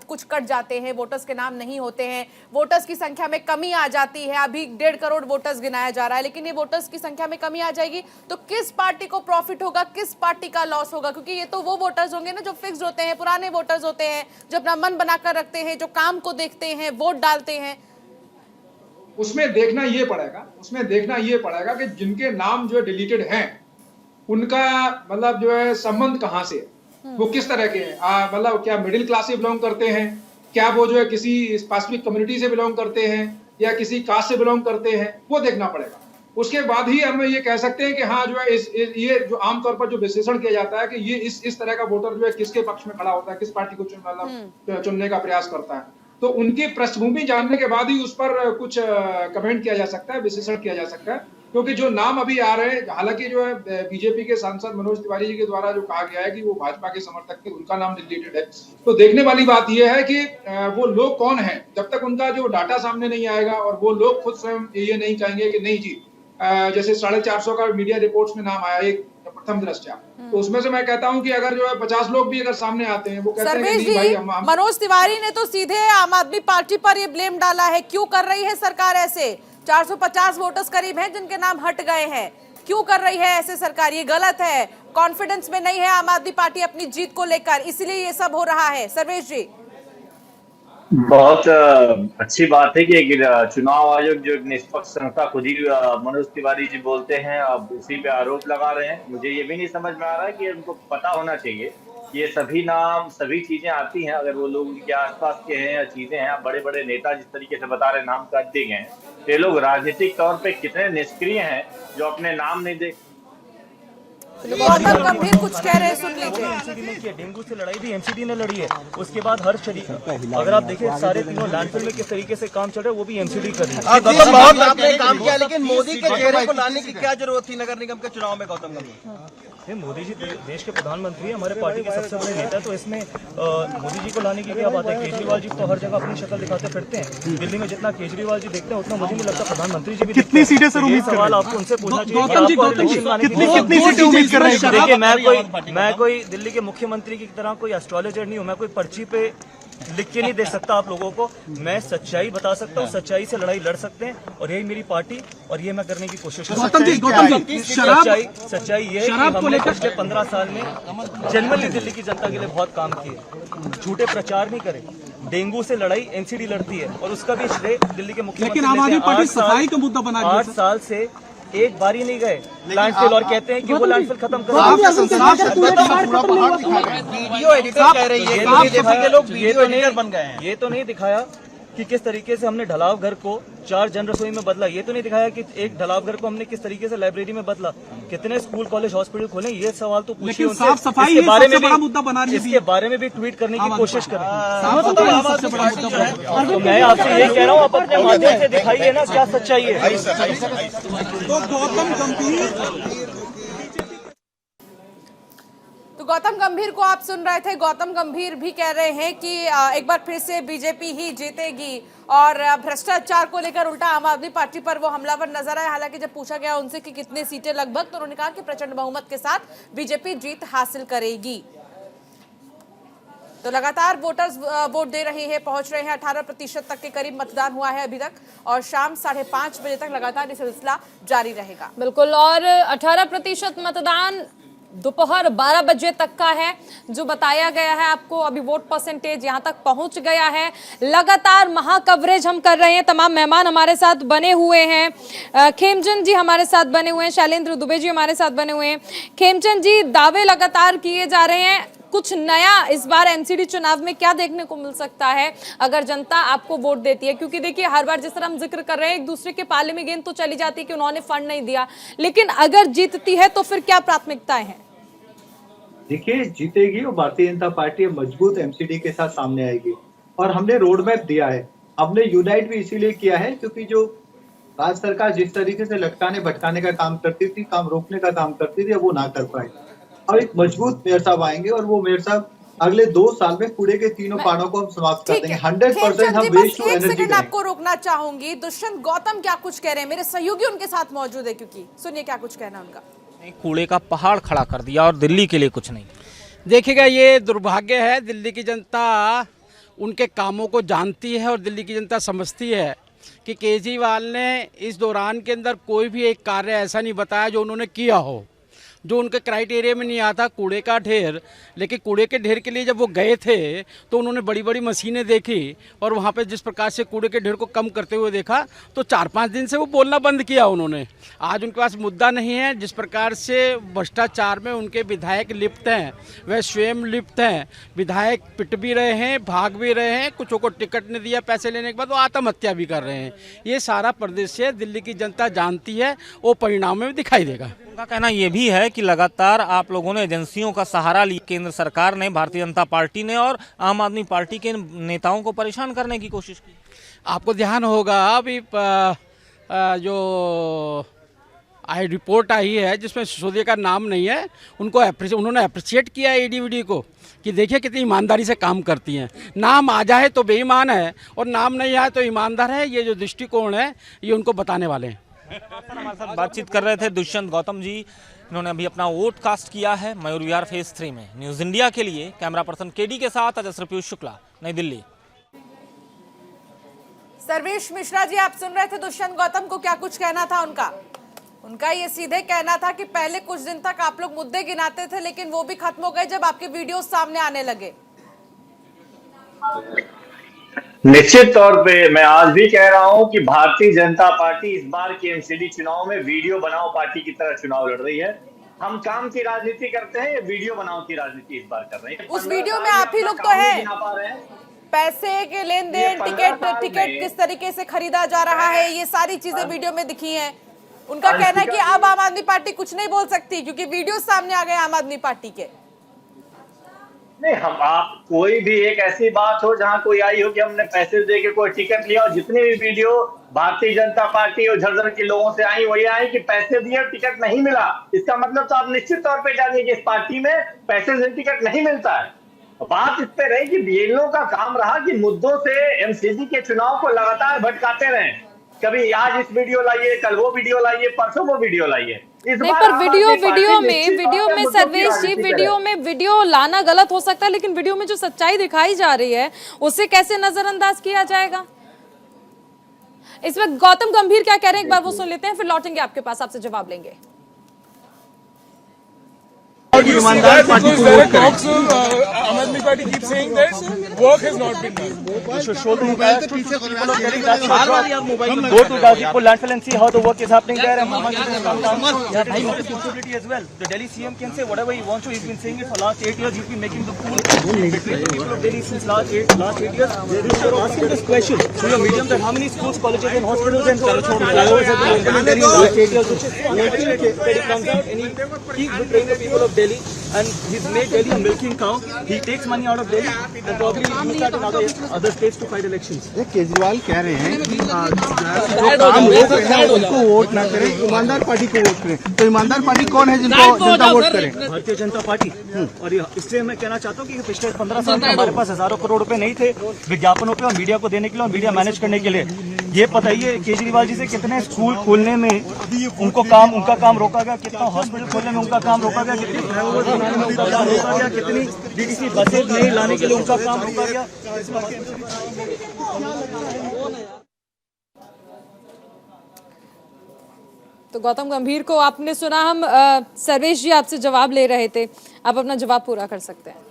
कुछ कट जाते हैं, वोटर्स के नाम नहीं होते हैं, वोटर्स की संख्या में कमी आ जाती है? अभी 1.5 करोड़ वोटर्स गिनाया जा रहा है, लेकिन ये वोटर्स की संख्या में कमी आ जाएगी तो किस पार्टी को प्रॉफिट होगा, किस पार्टी का लॉस होगा? क्योंकि ये तो वो वोटर्स होंगे ना जो फिक्स्ड होते हैं, पुराने वोटर्स होते हैं, जो अपना मन बनाकर रखते हैं, जो काम को देखते हैं, वोट डालते हैं। उसमें देखना ये पड़ेगा कि जिनके नाम जो डिलीटेड हैं, उनका मतलब जो है संबंध कहां से है, वो किस तरह के हैं, मतलब क्या मिडिल क्लास से बिलोंग करते हैं, क्या वो जो है किसी स्पेसिफिक कम्युनिटी से बिलोंग करते हैं या किसी कास्ट से बिलोंग करते हैं, वो देखना पड़ेगा। उसके बाद ही हम ये कह सकते हैं कि हाँ जो है ये जो आमतौर पर जो विश्लेषण किया जाता है कि ये इस तरह का वोटर जो है किसके पक्ष में खड़ा होता है, किस पार्टी को चुनने का प्रयास करता है, तो उनकी पृष्ठभूमि जानने के बाद ही उस पर कुछ कमेंट किया जा सकता है, विश्लेषण किया जा सकता है। क्योंकि जो नाम अभी आ रहे हैं, हालांकि जो है बीजेपी के सांसद मनोज तिवारी जी के द्वारा जो कहा गया है कि वो भाजपा के समर्थक थे, उनका नाम डिलीटेड है, तो देखने वाली बात यह है कि वो लोग कौन है, जब तक उनका जो डाटा सामने नहीं आएगा और वो लोग खुद स्वयं ये नहीं कहेंगे कि नहीं जी, जैसे 450 का मीडिया रिपोर्ट्स में नाम आया एक प्रथम दृष्टया, तो उसमें से मैं कहता हूं कि अगर जो है 50 लोग भी अगर सामने आते हैं, वो कहते हैं कि नहीं भाई हम मनोज तिवारी ने तो सीधे आम आदमी पार्टी पर ये ब्लेम डाला है। क्यों कर रही है सरकार ऐसे? 450 वोटर्स करीब हैं जिनके नाम हट गए हैं, क्यों कर रही है ऐसे सरकार? ये गलत है, कॉन्फिडेंस में नहीं है आम आदमी पार्टी अपनी जीत को लेकर, इसलिए ये सब हो रहा है। सर्वेश जी, बहुत अच्छी बात है कि चुनाव आयोग जो निष्पक्ष संस्था खुद ही मनोज तिवारी जी बोलते हैं, अब उसी पे आरोप लगा रहे हैं। मुझे ये भी नहीं समझ में आ रहा है कि उनको पता होना चाहिए ये सभी नाम, सभी चीजें आती हैं, अगर वो लोग उनके आसपास के हैं या चीजें हैं, बड़े बड़े नेता जिस तरीके से बता रहे नाम काट दिए गए हैं, ये लोग राजनीतिक तौर पे कितने निष्क्रिय हैं जो अपने नाम नहीं दे। गौतम गंभीर कुछ कह रहे हैं, सुन लीजिए। डेंगू से लड़ाई भी एमसीडी ने लड़ी है, उसके बाद हर शरीर अगर आप देखें सारे तीनों लैंडफिल में किस तरीके से काम चल रहा है, वो भी एमसीडी कर रही है। बहुत आपने काम किया, लेकिन मोदी के चेहरे को लाने की क्या जरूरत थी नगर निगम के चुनाव में? गौतम गंभीर, मोदी जी देश के प्रधानमंत्री है, हमारे पार्टी के सबसे बड़े नेता है, तो इसमें मोदी जी को लाने की क्या बात है? केजरीवाल जी तो हर जगह अपनी शक्ल दिखाते फिरते हैं। दिल्ली में जितना केजरीवाल जी देखते हैं उतना मुझे नहीं लगता प्रधानमंत्री जी भी। कितनी सीटें सर उम्मीद सवाल आपको उनसे पूछना चाहिए। देखिए, मैं कोई दिल्ली के मुख्यमंत्री की तरह कोई एस्ट्रोलॉजर नहीं हूँ, मैं कोई पर्ची पे लिख के नहीं दे सकता आप लोगों को। मैं सच्चाई बता सकता हूँ, सच्चाई से लड़ाई लड़ सकते हैं, और यही मेरी पार्टी और ये मैं करने की कोशिश कर सकता हूँ। सच्चाई ये है कि हमने पिछले 15 साल में जनरली दिल्ली की जनता के लिए बहुत काम किए, झूठे प्रचार नहीं करे। डेंगू से लड़ाई एनसीडी लड़ती है और उसका भी श्रेय दिल्ली के मुख्यमंत्री। सफाई का मुद्दा बना 8 साल से एक बार ही नहीं गए लैंडफिल और कहते हैं कि वो लैंडफिल खत्म करो। वीडियो एडिटर कह रही है कि बीजेपी के लोग वीडियो एडिटर बन गए हैं। ये तो नहीं दिखाया कि किस तरीके से हमने ढलाव घर को 4 जन रसोई में बदला। ये तो नहीं दिखाया कि एक ढलाव घर को हमने किस तरीके से लाइब्रेरी में बदला। कितने स्कूल कॉलेज हॉस्पिटल खोले, ये सवाल तो पूछिए उनसे। इसके बारे में भी ट्वीट करने की कोशिश करें। तो मैं आपसे ये कह रहा हूँ, आप अपने माध्यम से दिखाइए ना क्या सच्चाई है। तो तो गौतम गंभीर को आप सुन रहे थे। गौतम गंभीर भी कह रहे हैं कि एक बार फिर से बीजेपी ही जीतेगी और भ्रष्टाचार को लेकर उल्टा आम आदमी पार्टी पर वो हमलावर नजर आए। हालांकि जब पूछा गया उनसे कि कितने सीटें लगभग, तो उन्होंने कहा कि प्रचंड बहुमत के साथ बीजेपी जीत हासिल करेगी। तो लगातार वोटर्स वोट दे रहे हैं, पहुंच रहे हैं। 18% तक के करीब मतदान हुआ है अभी तक और शाम 5:30 बजे तक लगातार ये सिलसिला जारी रहेगा। बिल्कुल, और 18% मतदान दोपहर 12 बजे तक का है जो बताया गया है आपको। अभी वोट परसेंटेज यहां तक पहुंच गया है। लगातार महा कवरेज हम कर रहे हैं। तमाम मेहमान हमारे साथ बने हुए हैं। खेमचंद जी हमारे साथ बने हुए हैं, शैलेंद्र दुबे जी हमारे साथ बने हुए हैं। खेमचंद जी, दावे लगातार किए जा रहे हैं, कुछ नया इस बार एमसीडी चुनाव में क्या देखने को मिल सकता है अगर जनता आपको वोट देती है? क्योंकि देखिए, हर बार जिस तरह हम जिक्र कर रहे हैं, एक दूसरे के पाले में गेंद तो चली जाती है कि उन्होंने फंड नहीं दिया, लेकिन अगर जीतती है तो फिर क्या प्राथमिकताएं हैं? देखिए, जीतेगी और भारतीय जनता पार्टी मजबूत एमसीडी के साथ सामने आएगी और हमने रोड मैप दिया है। हमने यूनाइट भी इसीलिए किया है क्योंकि जो राज्य सरकार जिस तरीके से लटकाने भटकाने का काम करती थी, काम रोकने का काम करती थी, अब वो ना कर पाए। और एक मजबूत मेयर साहब आएंगे और वो मेयर साहब अगले 2 साल में कूड़े के तीनों पहाड़ों को हम समाप्त कर देंगे। 100% हम वेस्ट टू एनर्जी सेकंड आपको रोकना चाहूंगी। दुष्यंत गौतम क्या कुछ कह रहे हैं? मेरे सहयोगी उनके साथ मौजूद है, क्योंकि सुनिए क्या कुछ कहना उनका। कूड़े का पहाड़ खड़ा कर दिया और दिल्ली के लिए कुछ नहीं। देखिएगा, ये दुर्भाग्य है। दिल्ली की जनता उनके कामों को जानती है और दिल्ली की जनता समझती है कि केजरीवाल ने इस दौरान के अंदर कोई भी एक कार्य ऐसा नहीं बताया जो उन्होंने किया हो, जो उनके क्राइटेरिया में नहीं आता। कूड़े का ढेर, लेकिन कूड़े के ढेर के लिए जब वो गए थे तो उन्होंने बड़ी बड़ी मशीनें देखी और वहाँ पे जिस प्रकार से कूड़े के ढेर को कम करते हुए देखा तो 4-5 दिन से वो बोलना बंद किया उन्होंने। आज उनके पास मुद्दा नहीं है। जिस प्रकार से भ्रष्टाचार में उनके विधायक लिप्त हैं, वह स्वयं लिप्त हैं। विधायक पिट भी रहे हैं, भाग भी रहे हैं, कुछों को टिकट नहीं दिया पैसे लेने के बाद, वो आत्महत्या भी कर रहे हैं। ये सारा परिदृश्य दिल्ली की जनता जानती है, वो परिणाम में दिखाई देगा। उनका कहना यह भी है कि लगातार आप लोगों ने एजेंसियों का सहारा लिया, केंद्र सरकार ने, भारतीय जनता पार्टी ने और आम आदमी पार्टी के नेताओं को परेशान करने की कोशिश की। आपको ध्यान होगा अभी जो रिपोर्ट आई है जिसमें सिसोदिया का नाम नहीं है, उन्होंने अप्रिशिएट किया ईडीवीडी को कि देखिए कितनी ईमानदारी से काम करती हैं। नाम आ जाए तो बेईमान है और नाम नहीं आए तो ईमानदार है। ये जो दृष्टिकोण है ये उनको बताने वाले हैं। हमारे साथ बातचीत कर रहे थे दुष्यंत गौतम जी। इन्होंने अभी अपना वोट कास्ट किया है मयूर विहार फेज 3 में। न्यूज इंडिया के लिए कैमरा पर्सन केडी के साथ अजय पीयूष शुक्ला, नई दिल्ली। सर्वेश मिश्रा जी, आप सुन रहे थे दुष्यंत गौतम को, क्या कुछ कहना था उनका ये सीधे कहना था कि पहले कुछ दिन तक आप लोग मुद्दे गिनाते थे लेकिन वो भी खत्म हो गए जब आपके वीडियो सामने आने लगे। निश्चित तौर पे मैं आज भी कह रहा हूं कि भारतीय जनता पार्टी इस बार के एमसीडी चुनाव में वीडियो बनाओ पार्टी की तरह चुनाव लड़ रही है। हम काम की राजनीति करते हैं, ये वीडियो बनाओ की राजनीति इस बार कर रहे हैं। उस वीडियो में आप ही लोग तो हैं, पैसे के लेन देन, टिकट किस तरीके से खरीदा जा रहा है, ये सारी चीजें वीडियो में दिखी हैं। उनका कहना है कि अब आम आदमी पार्टी कुछ नहीं बोल सकती क्योंकि वीडियो सामने आ गए आम आदमी पार्टी के। नहीं, हम आप कोई भी एक ऐसी बात हो जहां कोई आई हो कि हमने पैसे दे के कोई टिकट लिया, और जितनी भी वीडियो भारतीय जनता पार्टी और झज्जर के लोगों से आई वो ये आई कि पैसे दिए और टिकट नहीं मिला। इसका मतलब तो आप निश्चित तौर पे जानिए कि इस पार्टी में पैसे से टिकट नहीं मिलता है। बात इस पे रही कि बीएलओ का काम रहा कि मुद्दों से एमसीडी के चुनाव को लगातार भटकाते रहे। कभी आज इस वीडियो लाइए, कल वो वीडियो लाइए, परसों वो वीडियो लाइए। नहीं, पर वीडियो में सर्वेश जी, वीडियो लाना गलत हो सकता है, लेकिन वीडियो में जो सच्चाई दिखाई जा रही है उसे कैसे नजरअंदाज किया जाएगा? इस वक्त गौतम गंभीर क्या कह रहे हैं, एक बार वो सुन लेते हैं, फिर लौटेंगे आपके पास, आपसे जवाब लेंगे। ईमानदार पार्टी को वोट करें। आम आदमी party keeps saying that work has not been done. So show the mobile to people of Delhi that go to Gazipur landfill and see how the work is happening there and how much it has come down. Yeah, bhai, responsibility as well. The Delhi CM can say whatever he wants to. He's been saying it for last 8 years. He's been making the fool between the people of Delhi since last 8 years. You're asking this question through your medium that how many schools, colleges and hospitals and flyovers have been opened in Delhi in last 8 years. When it comes out and he keeps betraying the people of Delhi. and he's made Delhi a milking cow. He takes money out of Delhi and probably use that in other states to fight elections. Kejriwal कह रहे हैं कि जो काम लोग हैं उनको vote ना करें, ईमानदार पार्टी को वोट करें। तो ईमानदार पार्टी कौन है जिनको जनता वोट करे? भारतीय जनता पार्टी। और इसलिए मैं कहना चाहता हूँ कि पिछले 15 साल में हमारे पास हजारों करोड़ रुपए नहीं थे विज्ञापनों पे और मीडिया को देने के लिए और मीडिया मैनेज करने के लिए। ये बताइए केजरीवाल जी से कितने स्कूल खोलने में उनका काम रोका गया, कितना हॉस्पिटल खोलने में उनका काम रोका गया, कितनी फ्लाईओवर बनाने में उनका काम रोका गया, कितनी डीटीसी बसेज नहीं लाने के लिए उनका काम रोका गया। तो गौतम गंभीर को आपने सुना। हम सर्वेश जी आपसे जवाब ले रहे थे, आप अपना जवाब पूरा कर सकते हैं।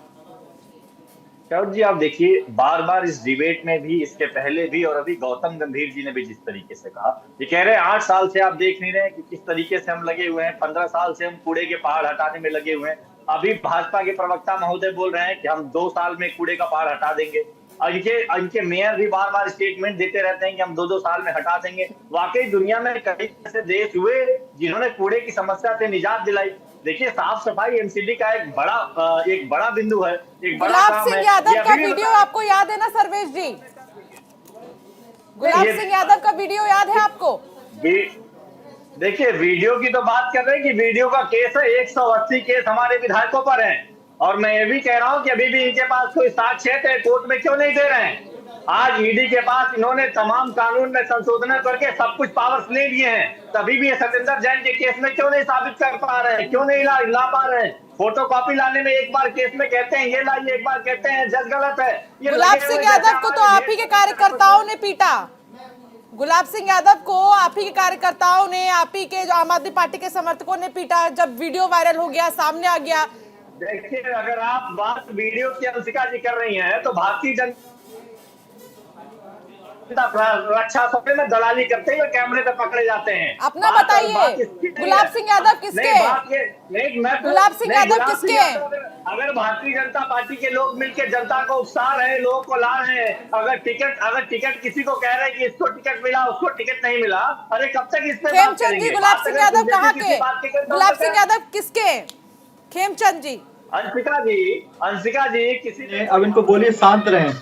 जी आप देखिए, बार बार इस डिबेट में भी, इसके पहले भी और अभी गौतम गंभीर जी ने भी जिस तरीके से कहा, ये कह रहे हैं 8 साल से आप देख नहीं रहे कि किस तरीके से हम लगे हुए हैं, 15 साल से हम कूड़े के पहाड़ हटाने में लगे हुए हैं। अभी भाजपा के प्रवक्ता महोदय बोल रहे हैं कि हम 2 साल में कूड़े का पहाड़ हटा देंगे। इनके मेयर भी बार बार स्टेटमेंट देते रहते हैं कि हम 2-2 साल में हटा देंगे। वाकई दुनिया में कई ऐसे देश हुए जिन्होंने कूड़े की समस्या से निजात दिलाई। देखिए, साफ सफाई एमसीडी का एक बड़ा बिंदु है, एक बड़ा काम है। गुलाब सिंह यादव का वीडियो आपको याद है ना सर्वेश जी? गुलाब सिंह यादव का वीडियो याद है आपको? देखिए, वीडियो की तो बात कर रहे हैं कि वीडियो का केस है, 180 केस हमारे विधायकों पर है। और मैं ये भी कह रहा हूँ कि अभी भी इनके पास कोई साक्ष्य है, कोर्ट में क्यों नहीं दे रहे हैं? आज ईडी के पास इन्होंने तमाम कानून में संशोधन करके सब कुछ पावर्स ले लिए हैं, तभी भी ये सत्येंद्र जैन के केस में क्यों नहीं साबित कर पा रहे हैं, क्यों नहीं ला पा रहे हैं? फोटो कॉपी लाने में एक बार केस में कहते हैं ये लाइए, एक बार कहते हैं जज गलत है। गुलाब सिंह यादव को तो आप ही के कार्यकर्ताओं ने पीटा। गुलाब सिंह यादव को आप ही के कार्यकर्ताओं ने, आप ही के जो आम आदमी पार्टी के समर्थकों ने पीटा जब वीडियो वायरल हो गया, सामने आ गया। देखिए, अगर आप बात वीडियो की अंशिका जी कर रही हैं तो भारतीय जनता रक्षा सौदे में दलाली करते हुए कैमरे पे पकड़े जाते हैं। अपना बताइए, गुलाब सिंह यादव किसके? गुलाब सिंह यादव किसके? अगर भारतीय जनता पार्टी के लोग मिलकर जनता को उकसा रहे हैं, लोगों को ला रहे हैं, अगर टिकट किसी को कह रहे हैं कि इसको टिकट मिला, उसको टिकट नहीं मिला, अरे कब तक इस पे बात करेंगे? गुलाब सिंह यादव कहाँ के? गुलाब सिंह यादव किसके? खेमचंद जी, अंशिका जी किसी ने अब इनको बोलिए शांत रहें।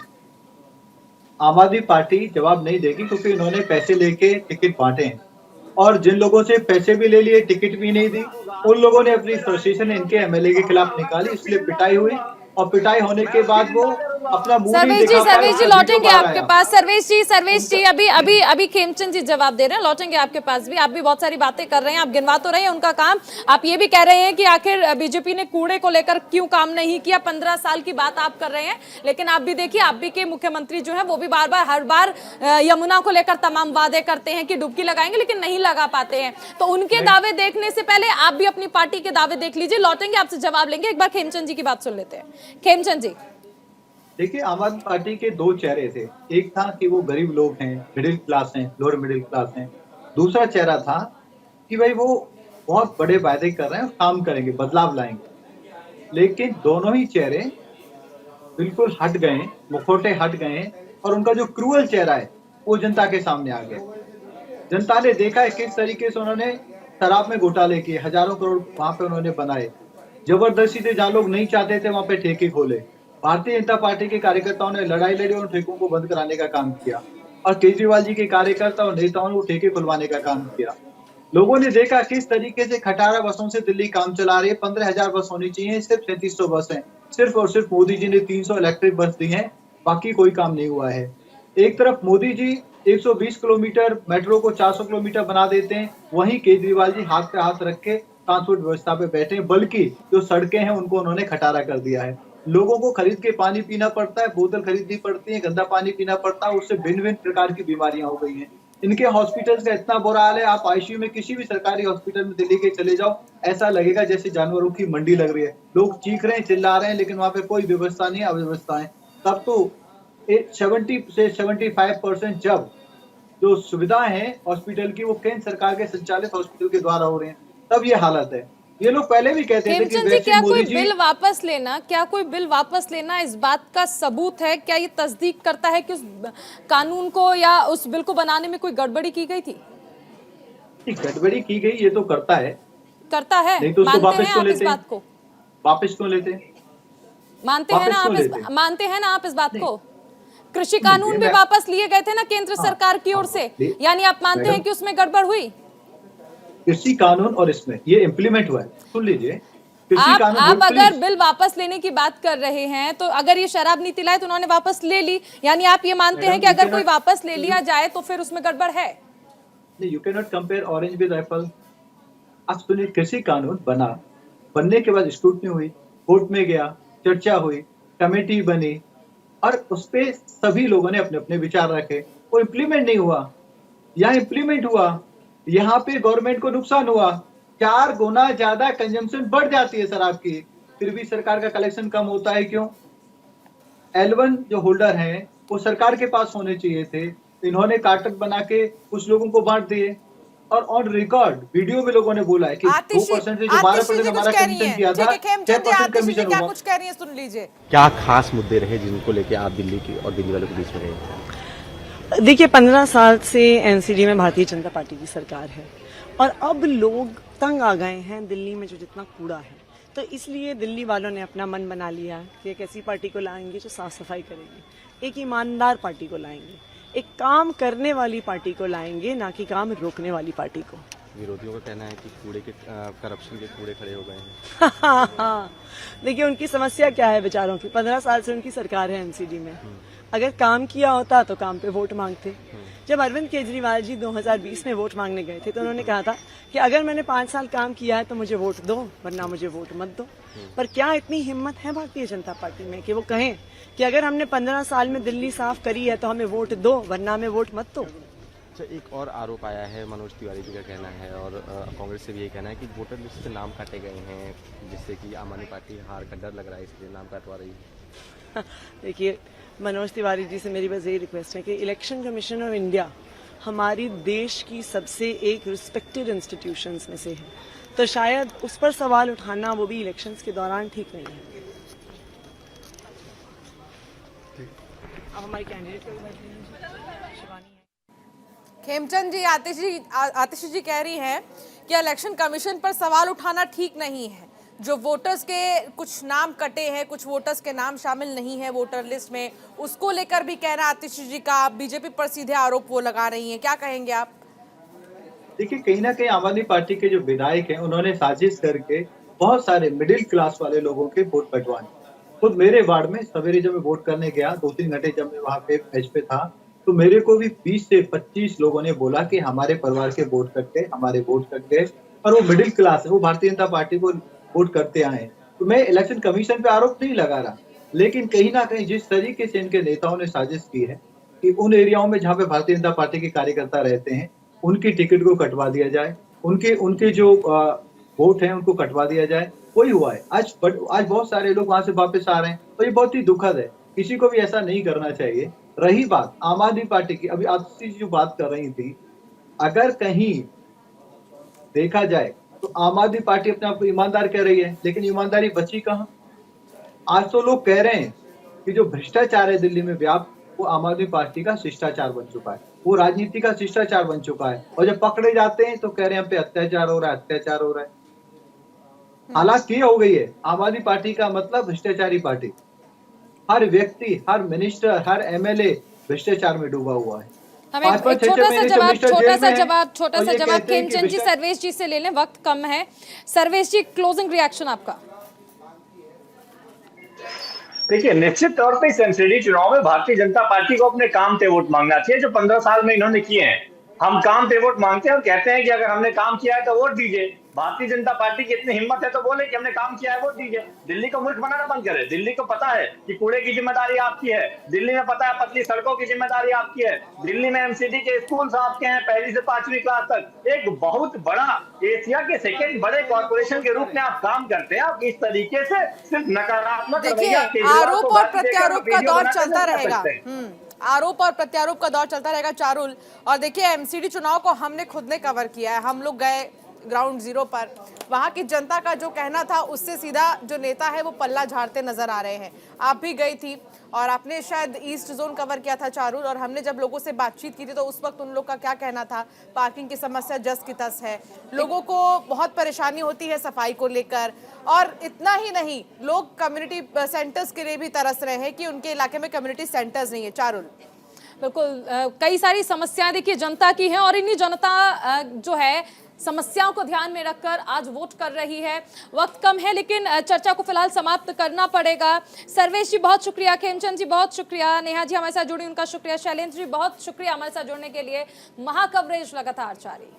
आम आदमी पार्टी जवाब नहीं देगी क्योंकि इन्होंने पैसे लेके टिकट बांटे हैं और जिन लोगों से पैसे भी ले लिए, टिकट भी नहीं दी, उन लोगों ने अपनी फ्रस्ट्रेशन इनके एमएलए के खिलाफ निकाली, इसलिए पिटाई हुई और पिटाई होने के बाद वो अपना सर्वेश जी लौटेंगे आपके पास। सर्वेश जी अभी खेमचंद जी जवाब दे रहे हैं, लौटेंगे आपके पास भी। आप भी बहुत सारी बातें कर रहे हैं, आप गिनवा तो रहे हैं उनका काम, आप ये भी कह रहे हैं कि आखिर बीजेपी ने कूड़े को लेकर क्यों काम नहीं किया। 15 साल की बात आप कर रहे हैं, लेकिन आप भी देखिए, आप भी के मुख्यमंत्री जो है वो भी हर बार यमुना को लेकर तमाम वादे करते हैं कि डुबकी लगाएंगे, लेकिन नहीं लगा पाते हैं। तो उनके दावे देखने से पहले आप भी अपनी पार्टी के दावे देख लीजिए। लौटेंगे आपसे जवाब लेंगे, एक बार खेमचंद जी की बात सुन लेते हैं। खेमचंद जी, देखिए, आम आदमी पार्टी के 2 चेहरे थे। एक था कि वो गरीब लोग हैं, मिडिल क्लास हैं, लोअर मिडिल क्लास हैं। दूसरा चेहरा था कि भाई वो बहुत बड़े वायदे कर रहे हैं, काम करेंगे, बदलाव लाएंगे। लेकिन दोनों ही चेहरे बिल्कुल हट गए, मुखौटे हट गए और उनका जो क्रूअल चेहरा है वो जनता के सामने आ गया। जनता ने देखा है किस तरीके से उन्होंने शराब में घोटाले किए, हजारों करोड़ वहां पे उन्होंने बनाए, जबरदस्ती से जहाँ लोग नहीं चाहते थे वहां पे ठेके खोले। भारतीय जनता पार्टी के कार्यकर्ताओं ने लड़ाई लड़ी और ठेकों को बंद कराने का काम किया और केजरीवाल जी के कार्यकर्ता और नेताओं ने वो ठेके खुलवाने का काम किया। लोगों ने देखा किस तरीके से खटारा बसों से दिल्ली काम चला रही है। 15,000 बस होनी चाहिए, सिर्फ 3700 बस है। सिर्फ और सिर्फ मोदी जी ने 300 इलेक्ट्रिक बस दी है, बाकी कोई काम नहीं हुआ है। एक तरफ मोदी जी 120 किलोमीटर मेट्रो को 400 किलोमीटर बना देते हैं, वहीं केजरीवाल जी हाथ पे हाथ रख के ट्रांसपोर्ट व्यवस्था पे बैठे हैं, बल्कि जो सड़कें हैं उनको उन्होंने खटारा कर दिया है। लोगों को खरीद के पानी पीना पड़ता है, बोतल खरीदनी पड़ती है, गंदा पानी पीना पड़ता है, उससे भिन्न भिन्न प्रकार की बीमारियां हो गई हैं। इनके हॉस्पिटल्स का इतना बुरा हाल है, आप आईसीयू में किसी भी सरकारी हॉस्पिटल में दिल्ली के चले जाओ, ऐसा लगेगा जैसे जानवरों की मंडी लग रही है। लोग चीख रहे हैं, चिल्ला रहे हैं, लेकिन वहाँ पे कोई व्यवस्था नहीं है, अव्यवस्था है। तब तो 70 से 75% जब जो सुविधाएं हैं हॉस्पिटल की वो केंद्र सरकार के संचालित हॉस्पिटल के द्वारा हो रहे हैं, तब ये हालत है। ये लोग पहले भी कहते थे कि क्या कोई बिल वापस लेना इस बात का सबूत है? क्या ये तस्दीक करता है कि उस कानून को या उस बिल को बनाने में कोई गड़बड़ी की गई थी? गड़बड़ी की गई, ये तो करता है नहीं तो उसको वापस तो इस बात को? वापस क्यों लेते? मानते हैं ना आप इस बात को? कृषि कानून भी वापस लिए गए थे ना केंद्र सरकार की ओर से, यानी आप मानते हैं कि उसमें गड़बड़ हुई? कृषि कानून और इसमें ये इम्प्लीमेंट हुआ है, सुन लीजिए। आप अगर बिल वापस लेने की बात कर रहे हैं तो अगर ये शराब नीति लाए तो उन्होंने वापस ले ली, यानी आप ये मानते हैं कि अगर कोई वापस ले लिया जाए तो फिर उसमें गड़बड़ है? You can not compare orange with Apple. आज सुनिए, कृषि कानून बनने के बाद स्क्रूटनी हुई, कोर्ट में गया, चर्चा हुई, कमेटी बनी और उस पे सभी लोगों ने अपने अपने विचार रखे। वो इम्प्लीमेंट नहीं हुआ, यहाँ इम्प्लीमेंट हुआ, यहाँ पे गवर्नमेंट को नुकसान हुआ। 4 गुना ज्यादा कंजम्पशन बढ़ जाती है शराब की, फिर भी सरकार का कलेक्शन कम होता है। क्यों? L1 जो होल्डर हैं वो सरकार के पास होने चाहिए थे, इन्होंने कार्टन बना के कुछ लोगों को बांट दिए और ऑन रिकॉर्ड वीडियो में लोगों ने बोला है कि 2% से जो 12% हमारा कमीशन किया था, 6% कमीशन क्या हुआ। कुछ कह रही है, सुन लीजिए। क्या खास मुद्दे रहे जिनको लेके आप दिल्ली की और दिल्ली वालों के बीच में रहे? देखिए, 15 साल से एनसीडी में भारतीय जनता पार्टी की सरकार है और अब लोग तंग आ गए हैं दिल्ली में जो जितना कूड़ा है, तो इसलिए दिल्ली वालों ने अपना मन बना लिया कि एक ऐसी पार्टी को लाएंगे जो साफ सफाई करेंगे, एक ईमानदार पार्टी को लाएंगे, एक काम करने वाली पार्टी को लाएंगे, ना कि काम रोकने वाली पार्टी को। विरोधियों का कहना है कि कूड़े के करप्शन के कूड़े खड़े हो गए हैं। हाँ, देखिए उनकी समस्या क्या है बेचारों की। 15 साल से उनकी सरकार है एनसीडी में, अगर काम किया होता तो काम पे वोट मांगते। जब अरविंद केजरीवाल जी 2020 में वोट मांगने गए थे तो उन्होंने कहा था कि अगर मैंने 5 साल काम किया है तो मुझे वोट दो, वरना मुझे वोट मत दो। पर क्या इतनी हिम्मत है भारतीय जनता पार्टी में कि वो कहें कि अगर हमने 15 साल में दिल्ली साफ करी है तो हमें वोट दो, वरना हमें वोट मत दो। अच्छा, एक और आरोप आया है, मनोज तिवारी जी का कहना है और कांग्रेस से भी ये कहना है कि वोटर लिस्ट से नाम काटे गए हैं, जिससे कि आम आदमी पार्टी हार का डर लग रहा है, इसलिए नाम काटवा रही है। देखिए, मनोज तिवारी जी से मेरी बस यही रिक्वेस्ट है कि इलेक्शन कमीशन ऑफ इंडिया हमारी देश की सबसे एक रिस्पेक्टेड इंस्टीट्यूशंस में से है, तो शायद उस पर सवाल उठाना वो भी इलेक्शंस के दौरान ठीक नहीं है। अब हमारी कैंडिडेट को शिवानी है। खेमचंद जी, आतिशी जी कह रही हैं कि इलेक्शन कमीशन पर सवाल उठाना ठीक नहीं है। जो वोटर्स के कुछ नाम कटे हैं, कुछ वोटर्स के नाम शामिल नहीं है वोटर लिस्ट में, उसको लेकर भी कहना आतिशी जी का, बीजेपी पर सीधे आरोप वो लगा रही हैं। क्या कहेंगे आप? देखिए, कहीं ना कहीं आम आदमी पार्टी के जो विधायक हैं उन्होंने साजिश करके बहुत सारे मिडिल क्लास वाले लोगों के वोट बंटवाए। खुद मेरे वार्ड में सवेरे जब मैं वोट करने गया, 2-3 घंटे जब मैं वहाँ पे बेंच पे था, तो मेरे को भी 20 से 25 लोगों ने बोला कि हमारे परिवार के वोट कट गए, हमारे वोट कट गए, और वो मिडिल क्लास है, वो भारतीय जनता पार्टी को वोट करते आए। तो मैं इलेक्शन कमीशन पे आरोप नहीं लगा रहा, लेकिन कहीं ना कहीं जिस तरीके से इनके नेताओं ने साजिश की है कि उन एरियाओं में जहाँ पे भारतीय जनता पार्टी के कार्यकर्ता रहते हैं उनकी टिकट को कटवा दिया जाए, उनके जो वोट हैं उनको कटवा दिया जाए, वही हुआ है। आज बहुत सारे लोग वहां से वापस आ रहे हैं, तो ये बहुत ही दुखद है। किसी को भी ऐसा नहीं करना चाहिए। रही बात आम आदमी पार्टी की, अभी आतिशी जी जो बात कर रही थी, अगर कहीं देखा जाए तो आम आदमी पार्टी अपने आप को ईमानदार कह रही है, लेकिन ईमानदारी बची कहाँ? आज तो लोग कह रहे हैं कि जो भ्रष्टाचार है दिल्ली में व्याप्त, वो आम आदमी पार्टी का शिष्टाचार बन चुका है, वो राजनीति का शिष्टाचार बन चुका है। और जब पकड़े जाते हैं तो कह रहे हैं हम पे अत्याचार हो रहा है, अत्याचार हो रहा है। हालात ये हो गई है, आम आदमी पार्टी का मतलब भ्रष्टाचारी पार्टी। हर व्यक्ति, हर मिनिस्टर, हर एमएलए भ्रष्टाचार में डूबा हुआ है। हमें एक छोटा सा जवाब खेमचंद जी सर्वेश जी से ले लें, वक्त कम है। सर्वेश जी, क्लोजिंग रिएक्शन आपका। देखिए, निश्चित तौर पे इस एनसीडी चुनाव में भारतीय जनता पार्टी को अपने काम पे वोट मांगना चाहिए, जो 15 साल में इन्होंने किए हैं। हम काम पे वोट मांगते हैं और कहते हैं कि अगर हमने काम किया है तो वोट दीजिए। भारतीय जनता पार्टी की इतनी हिम्मत है तो बोले कि हमने काम किया है, वोट दीजिए। दिल्ली को मूर्ख बनाना बंद करें। दिल्ली को पता है कि कूड़े की जिम्मेदारी आपकी है, दिल्ली में पता है पतली सड़कों की जिम्मेदारी आपकी है, दिल्ली में एमसीडी के स्कूल आपके हैं 1ली से 5वीं क्लास तक। एक बहुत बड़ा, एशिया के 2nd बड़े कॉर्पोरेशन के रूप में आप काम करते हैं। आप इस तरीके से सिर्फ नकारात्मक आरोप और प्रत्यारोप का दौर चलता रहेगा। आरोप और प्रत्यारोप का दौर चलता रहेगा चारुल। और देखिए, एमसीडी चुनाव को हमने खुद ने कवर किया है। हम लोग गए ग्राउंड जीरो पर, वहाँ की जनता का जो कहना था उससे सीधा जो नेता है वो पल्ला झाड़ते नजर आ रहे हैं। आप भी गई थी और आपने शायद ईस्ट जोन कवर किया था चारुल, और हमने जब लोगों से बातचीत की थी तो उस वक्त उन लोग का क्या कहना था, पार्किंग की समस्या जस की तस है, लोगों को बहुत परेशानी होती है सफाई को लेकर, और इतना ही नहीं लोग कम्युनिटी सेंटर्स के लिए भी तरस रहे हैं कि उनके इलाके में कम्युनिटी सेंटर्स नहीं है। चारुल, बिल्कुल, कई सारी समस्याएं देखिए जनता की हैं और इन्हीं जनता जो है समस्याओं को ध्यान में रखकर आज वोट कर रही है। वक्त कम है लेकिन चर्चा को फिलहाल समाप्त करना पड़ेगा। सर्वेश जी बहुत शुक्रिया, खेमचंद जी बहुत शुक्रिया, नेहा जी हमारे साथ जुड़ी उनका शुक्रिया, शैलेंद्र जी बहुत शुक्रिया हमारे साथ जुड़ने के लिए। महाकवरेज लगातार जारी।